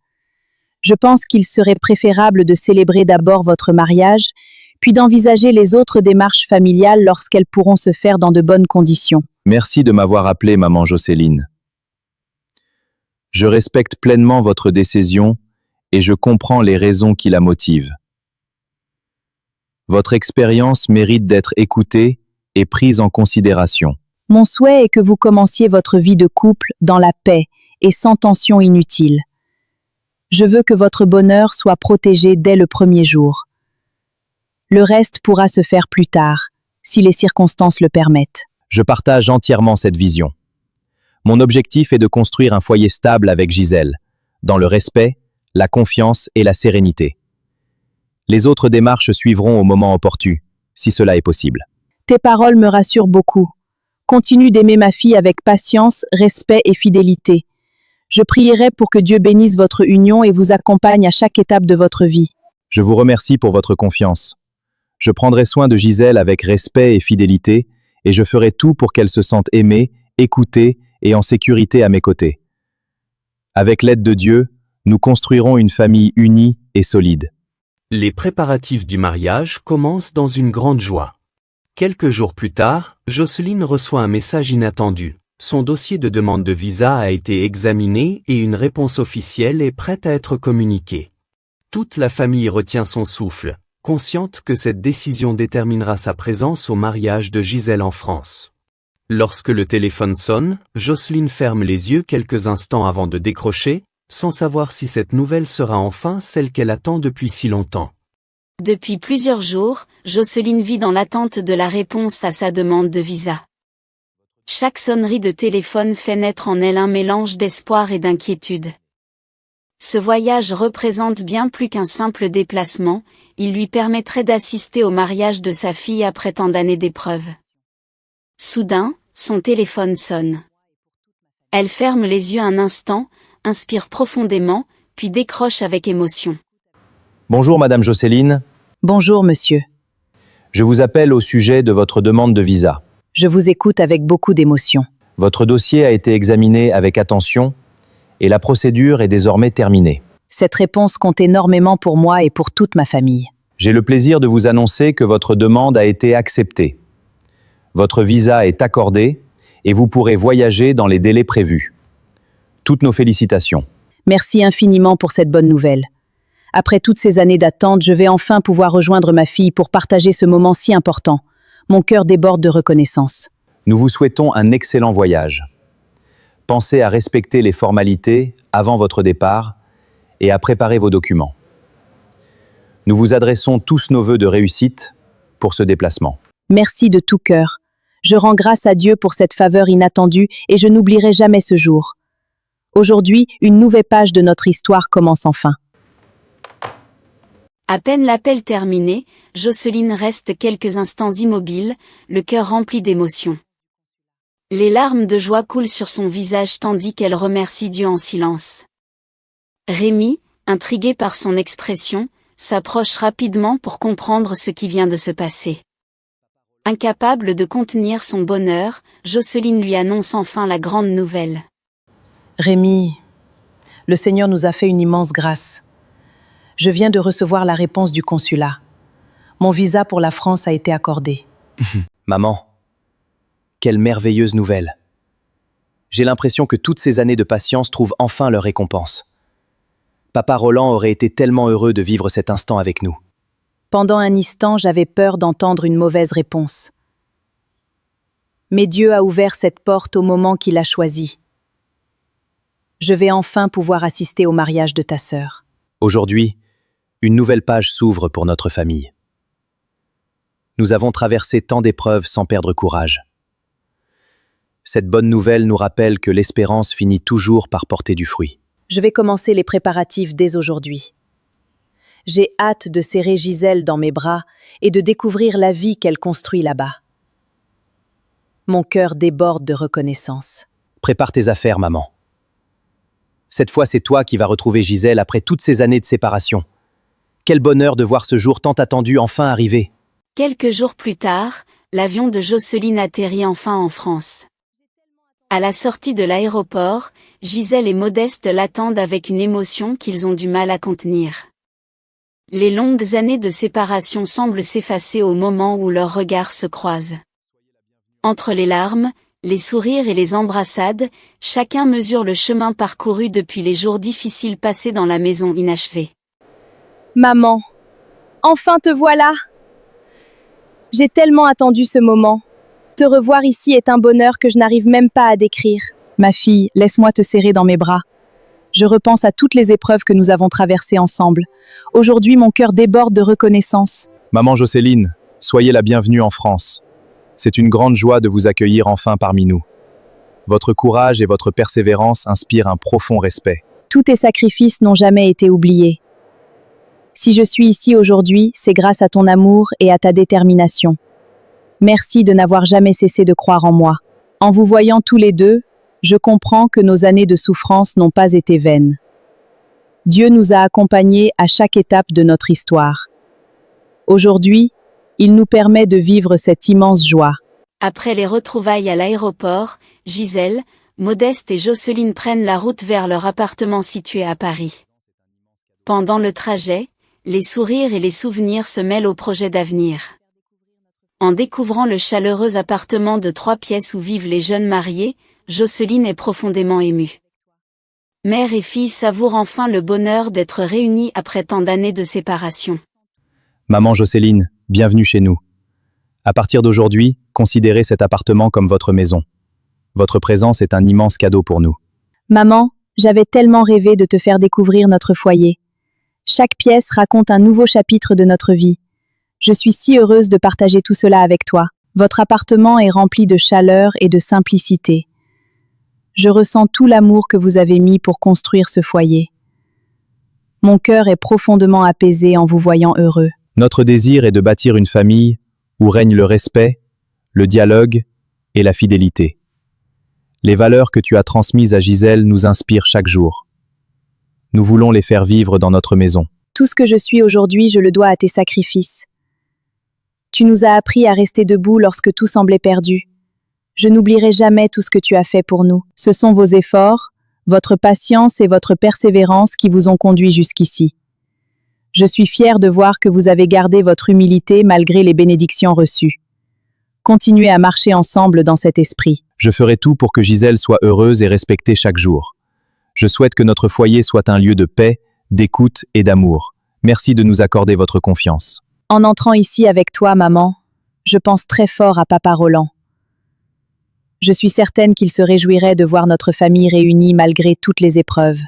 Je pense qu'il serait préférable de célébrer d'abord votre mariage, puis d'envisager les autres démarches familiales lorsqu'elles pourront se faire dans de bonnes conditions. Merci de m'avoir appelé, maman Jocelyne. Je respecte pleinement votre décision et je comprends les raisons qui la motivent. Votre expérience mérite d'être écoutée et prise en considération. Mon souhait est que vous commenciez votre vie de couple dans la paix et sans tension inutile. Je veux que votre bonheur soit protégé dès le premier jour. Le reste pourra se faire plus tard, si les circonstances le permettent. Je partage entièrement cette vision. Mon objectif est de construire un foyer stable avec Gisèle, dans le respect, la confiance et la sérénité. Les autres démarches suivront au moment opportun, si cela est possible. Tes paroles me rassurent beaucoup. Continue d'aimer ma fille avec patience, respect et fidélité. Je prierai pour que Dieu bénisse votre union et vous accompagne à chaque étape de votre vie. Je vous remercie pour votre confiance. Je prendrai soin de Gisèle avec respect et fidélité, et je ferai tout pour qu'elle se sente aimée, écoutée et en sécurité à mes côtés. Avec l'aide de Dieu, nous construirons une famille unie et solide. Les préparatifs du mariage commencent dans une grande joie. Quelques jours plus tard, Jocelyne reçoit un message inattendu. Son dossier de demande de visa a été examiné et une réponse officielle est prête à être communiquée. Toute la famille retient son souffle, consciente que cette décision déterminera sa présence au mariage de Gisèle en France. Lorsque le téléphone sonne, Jocelyne ferme les yeux quelques instants avant de décrocher, sans savoir si cette nouvelle sera enfin celle qu'elle attend depuis si longtemps. Depuis plusieurs jours, Jocelyne vit dans l'attente de la réponse à sa demande de visa. Chaque sonnerie de téléphone fait naître en elle un mélange d'espoir et d'inquiétude. Ce voyage représente bien plus qu'un simple déplacement, il lui permettrait d'assister au mariage de sa fille après tant d'années d'épreuves. Soudain, son téléphone sonne. Elle ferme les yeux un instant, inspire profondément, puis décroche avec émotion. Bonjour Madame Jocelyne, Bonjour, monsieur. je vous appelle au sujet de votre demande de visa. Je vous écoute avec beaucoup d'émotion. Votre dossier a été examiné avec attention et la procédure est désormais terminée. Cette réponse compte énormément pour moi et pour toute ma famille. J'ai le plaisir de vous annoncer que votre demande a été acceptée. Votre visa est accordé et vous pourrez voyager dans les délais prévus. Toutes nos félicitations. Merci infiniment pour cette bonne nouvelle. Après toutes ces années d'attente, je vais enfin pouvoir rejoindre ma fille pour partager ce moment si important. Mon cœur déborde de reconnaissance. Nous vous souhaitons un excellent voyage. Pensez à respecter les formalités avant votre départ et à préparer vos documents. Nous vous adressons tous nos vœux de réussite pour ce déplacement. Merci de tout cœur. Je rends grâce à Dieu pour cette faveur inattendue et je n'oublierai jamais ce jour. Aujourd'hui, une nouvelle page de notre histoire commence enfin. À peine l'appel terminé, Jocelyne reste quelques instants immobile, le cœur rempli d'émotion. Les larmes de joie coulent sur son visage tandis qu'elle remercie Dieu en silence. Rémi, intrigué par son expression, s'approche rapidement pour comprendre ce qui vient de se passer. Incapable de contenir son bonheur, Jocelyne lui annonce enfin la grande nouvelle. Rémi, le Seigneur nous a fait une immense grâce. Je viens de recevoir la réponse du consulat. Mon visa pour la France a été accordé. Maman, quelle merveilleuse nouvelle. J'ai l'impression que toutes ces années de patience trouvent enfin leur récompense. Papa Roland aurait été tellement heureux de vivre cet instant avec nous. Pendant un instant, j'avais peur d'entendre une mauvaise réponse. Mais Dieu a ouvert cette porte au moment qu'il a choisi. Je vais enfin pouvoir assister au mariage de ta sœur. Aujourd'hui, une nouvelle page s'ouvre pour notre famille. Nous avons traversé tant d'épreuves sans perdre courage. Cette bonne nouvelle nous rappelle que l'espérance finit toujours par porter du fruit. Je vais commencer les préparatifs dès aujourd'hui. J'ai hâte de serrer Gisèle dans mes bras et de découvrir la vie qu'elle construit là-bas. Mon cœur déborde de reconnaissance. Prépare tes affaires, maman. Cette fois, c'est toi qui vas retrouver Gisèle après toutes ces années de séparation. Quel bonheur de voir ce jour tant attendu enfin arriver. Quelques jours plus tard, l'avion de Jocelyne atterrit enfin en France. À la sortie de l'aéroport, Gisèle et Modeste l'attendent avec une émotion qu'ils ont du mal à contenir. Les longues années de séparation semblent s'effacer au moment où leurs regards se croisent. Entre les larmes, les sourires et les embrassades, chacun mesure le chemin parcouru depuis les jours difficiles passés dans la maison inachevée. Maman, enfin te voilà! J'ai tellement attendu ce moment. Te revoir ici est un bonheur que je n'arrive même pas à décrire. Ma fille, laisse-moi te serrer dans mes bras. Je repense à toutes les épreuves que nous avons traversées ensemble. Aujourd'hui, mon cœur déborde de reconnaissance. Maman Jocelyne, soyez la bienvenue en France. C'est une grande joie de vous accueillir enfin parmi nous. Votre courage et votre persévérance inspirent un profond respect. Tous tes sacrifices n'ont jamais été oubliés. Si je suis ici aujourd'hui, c'est grâce à ton amour et à ta détermination. Merci de n'avoir jamais cessé de croire en moi. En vous voyant tous les deux, Je comprends que nos années de souffrance n'ont pas été vaines. Dieu nous a accompagnés à chaque étape de notre histoire. Aujourd'hui, il nous permet de vivre cette immense joie. Après les retrouvailles à l'aéroport, Gisèle, Modeste et Jocelyne prennent la route vers leur appartement situé à Paris. Pendant le trajet, les sourires et les souvenirs se mêlent aux projets d'avenir. En découvrant le chaleureux appartement de 3 pièces où vivent les jeunes mariés, Jocelyne est profondément émue. Mère et fille savourent enfin le bonheur d'être réunies après tant d'années de séparation. Maman Jocelyne, bienvenue chez nous. À partir d'aujourd'hui, considérez cet appartement comme votre maison. Votre présence est un immense cadeau pour nous. Maman, j'avais tellement rêvé de te faire découvrir notre foyer. Chaque pièce raconte un nouveau chapitre de notre vie. Je suis si heureuse de partager tout cela avec toi. Votre appartement est rempli de chaleur et de simplicité. Je ressens tout l'amour que vous avez mis pour construire ce foyer. Mon cœur est profondément apaisé en vous voyant heureux. Notre désir est de bâtir une famille où règne le respect, le dialogue et la fidélité. Les valeurs que tu as transmises à Gisèle nous inspirent chaque jour. Nous voulons les faire vivre dans notre maison. Tout ce que je suis aujourd'hui, je le dois à tes sacrifices. Tu nous as appris à rester debout lorsque tout semblait perdu. Je n'oublierai jamais tout ce que tu as fait pour nous. Ce sont vos efforts, votre patience et votre persévérance qui vous ont conduit jusqu'ici. Je suis fière de voir que vous avez gardé votre humilité malgré les bénédictions reçues. Continuez à marcher ensemble dans cet esprit. Je ferai tout pour que Gisèle soit heureuse et respectée chaque jour. Je souhaite que notre foyer soit un lieu de paix, d'écoute et d'amour. Merci de nous accorder votre confiance. En entrant ici avec toi, maman, je pense très fort à papa Roland. Je suis certaine qu'il se réjouirait de voir notre famille réunie malgré toutes les épreuves.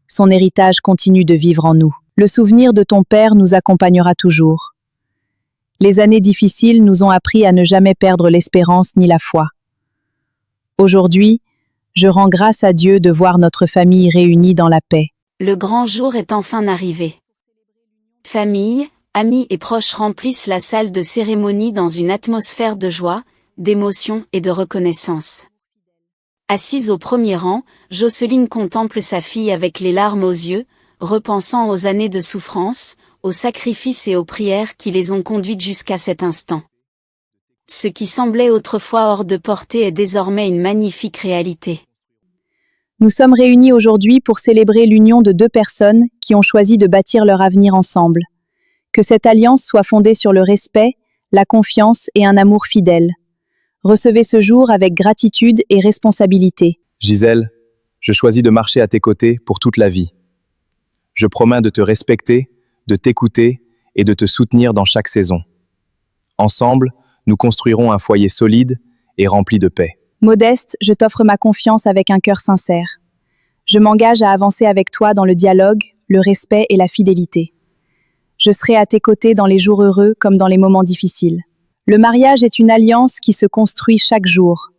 Son héritage continue de vivre en nous. Le souvenir de ton père nous accompagnera toujours. Les années difficiles nous ont appris à ne jamais perdre l'espérance ni la foi. Aujourd'hui, je rends grâce à Dieu de voir notre famille réunie dans la paix. Le grand jour est enfin arrivé. Famille, amis et proches remplissent la salle de cérémonie dans une atmosphère de joie, d'émotion et de reconnaissance. Assise au premier rang, Jocelyne contemple sa fille avec les larmes aux yeux, repensant aux années de souffrance, aux sacrifices et aux prières qui les ont conduites jusqu'à cet instant. Ce qui semblait autrefois hors de portée est désormais une magnifique réalité. Nous sommes réunis aujourd'hui pour célébrer l'union de 2 personnes qui ont choisi de bâtir leur avenir ensemble. Que cette alliance soit fondée sur le respect, la confiance et un amour fidèle. Recevez ce jour avec gratitude et responsabilité. Gisèle, je choisis de marcher à tes côtés pour toute la vie. Je promets de te respecter, de t'écouter et de te soutenir dans chaque saison. Ensemble, nous construirons un foyer solide et rempli de paix. Modeste, je t'offre ma confiance avec un cœur sincère. Je m'engage à avancer avec toi dans le dialogue, le respect et la fidélité. Je serai à tes côtés dans les jours heureux comme dans les moments difficiles. Le mariage est une alliance qui se construit chaque jour.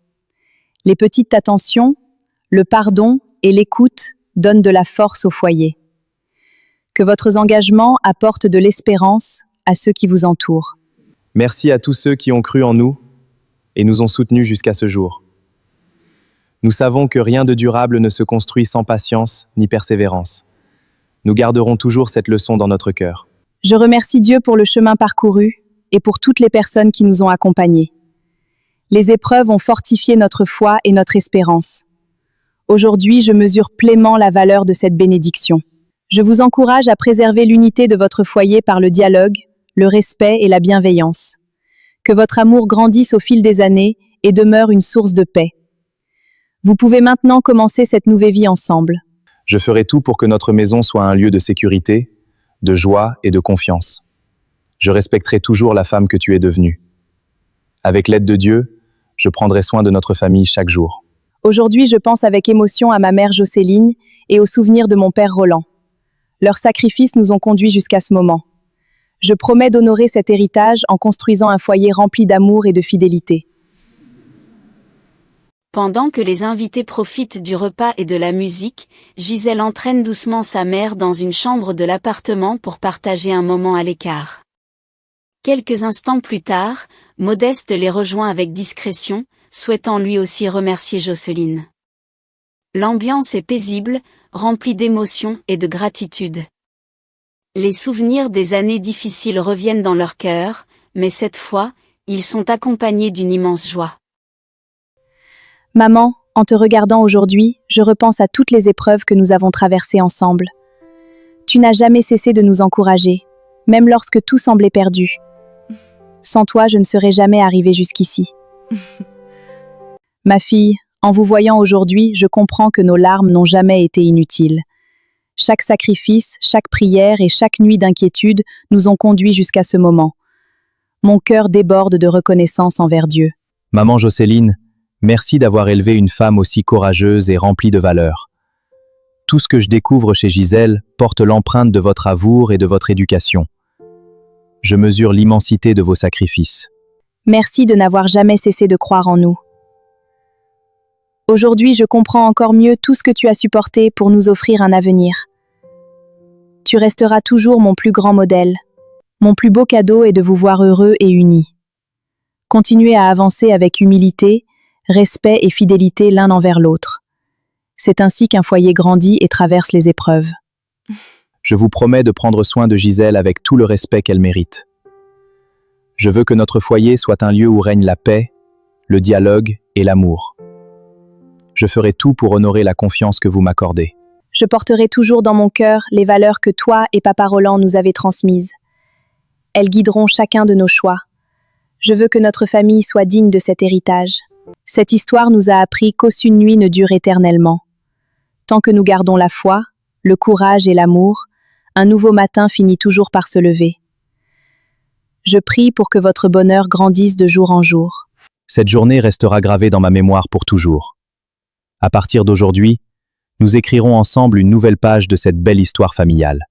Les petites attentions, le pardon et l'écoute donnent de la force au foyer. Que votre engagement apporte de l'espérance à ceux qui vous entourent. Merci à tous ceux qui ont cru en nous et nous ont soutenus jusqu'à ce jour. Nous savons que rien de durable ne se construit sans patience ni persévérance. Nous garderons toujours cette leçon dans notre cœur. Je remercie Dieu pour le chemin parcouru et pour toutes les personnes qui nous ont accompagnés. Les épreuves ont fortifié notre foi et notre espérance. Aujourd'hui, je mesure pleinement la valeur de cette bénédiction. Je vous encourage à préserver l'unité de votre foyer par le dialogue, le respect et la bienveillance. Que votre amour grandisse au fil des années et demeure une source de paix. Vous pouvez maintenant commencer cette nouvelle vie ensemble. Je ferai tout pour que notre maison soit un lieu de sécurité, de joie et de confiance. Je respecterai toujours la femme que tu es devenue. Avec l'aide de Dieu, je prendrai soin de notre famille chaque jour. Aujourd'hui, je pense avec émotion à ma mère Jocelyne et aux souvenirs de mon père Roland. Leurs sacrifices nous ont conduits jusqu'à ce moment. Je promets d'honorer cet héritage en construisant un foyer rempli d'amour et de fidélité. Pendant que les invités profitent du repas et de la musique, Gisèle entraîne doucement sa mère dans une chambre de l'appartement pour partager un moment à l'écart. Quelques instants plus tard, Modeste les rejoint avec discrétion, souhaitant lui aussi remercier Jocelyne. L'ambiance est paisible, remplie d'émotions et de gratitude. Les souvenirs des années difficiles reviennent dans leur cœur, mais cette fois, ils sont accompagnés d'une immense joie. Maman, en te regardant aujourd'hui, je repense à toutes les épreuves que nous avons traversées ensemble. Tu n'as jamais cessé de nous encourager, même lorsque tout semblait perdu. Sans toi, je ne serais jamais arrivée jusqu'ici. Ma fille, en vous voyant aujourd'hui, je comprends que nos larmes n'ont jamais été inutiles. Chaque sacrifice, chaque prière et chaque nuit d'inquiétude nous ont conduits jusqu'à ce moment. Mon cœur déborde de reconnaissance envers Dieu. Maman Jocelyne, merci d'avoir élevé une femme aussi courageuse et remplie de valeurs. Tout ce que je découvre chez Gisèle porte l'empreinte de votre amour et de votre éducation. Je mesure l'immensité de vos sacrifices. Merci de n'avoir jamais cessé de croire en nous. Aujourd'hui, je comprends encore mieux tout ce que tu as supporté pour nous offrir un avenir. Tu resteras toujours mon plus grand modèle. Mon plus beau cadeau est de vous voir heureux et unis. Continuez à avancer avec humilité, respect et fidélité l'un envers l'autre. C'est ainsi qu'un foyer grandit et traverse les épreuves. Je vous promets de prendre soin de Gisèle avec tout le respect qu'elle mérite. Je veux que notre foyer soit un lieu où règne la paix, le dialogue et l'amour. Je ferai tout pour honorer la confiance que vous m'accordez. Je porterai toujours dans mon cœur les valeurs que toi et Papa Roland nous avez transmises. Elles guideront chacun de nos choix. Je veux que notre famille soit digne de cet héritage. Cette histoire nous a appris qu'aucune nuit ne dure éternellement. Tant que nous gardons la foi, le courage et l'amour, un nouveau matin finit toujours par se lever. Je prie pour que votre bonheur grandisse de jour en jour. Cette journée restera gravée dans ma mémoire pour toujours. À partir d'aujourd'hui, nous écrirons ensemble une nouvelle page de cette belle histoire familiale.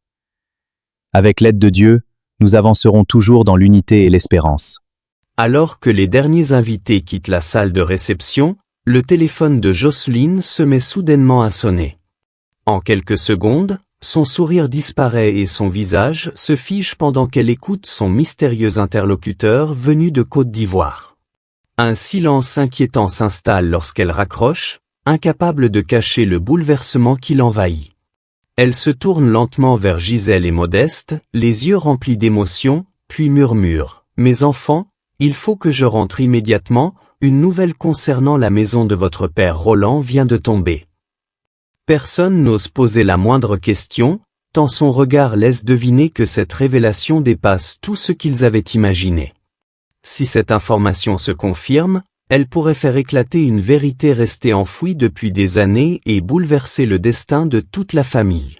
Avec l'aide de Dieu, nous avancerons toujours dans l'unité et l'espérance. Alors que les derniers invités quittent la salle de réception, le téléphone de Jocelyne se met soudainement à sonner. En quelques secondes, son sourire disparaît et son visage se fige pendant qu'elle écoute son mystérieux interlocuteur venu de Côte d'Ivoire. Un silence inquiétant s'installe lorsqu'elle raccroche, incapable de cacher le bouleversement qui l'envahit. Elle se tourne lentement vers Gisèle et Modeste, les yeux remplis d'émotion, puis murmure « Mes enfants, il faut que je rentre immédiatement, une nouvelle concernant la maison de votre père Roland vient de tomber. » Personne n'ose poser la moindre question, tant son regard laisse deviner que cette révélation dépasse tout ce qu'ils avaient imaginé. Si cette information se confirme, elle pourrait faire éclater une vérité restée enfouie depuis des années et bouleverser le destin de toute la famille.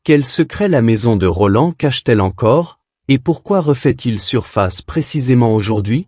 Quel secret la maison de Roland cache-t-elle encore, et pourquoi refait-il surface précisément aujourd'hui ?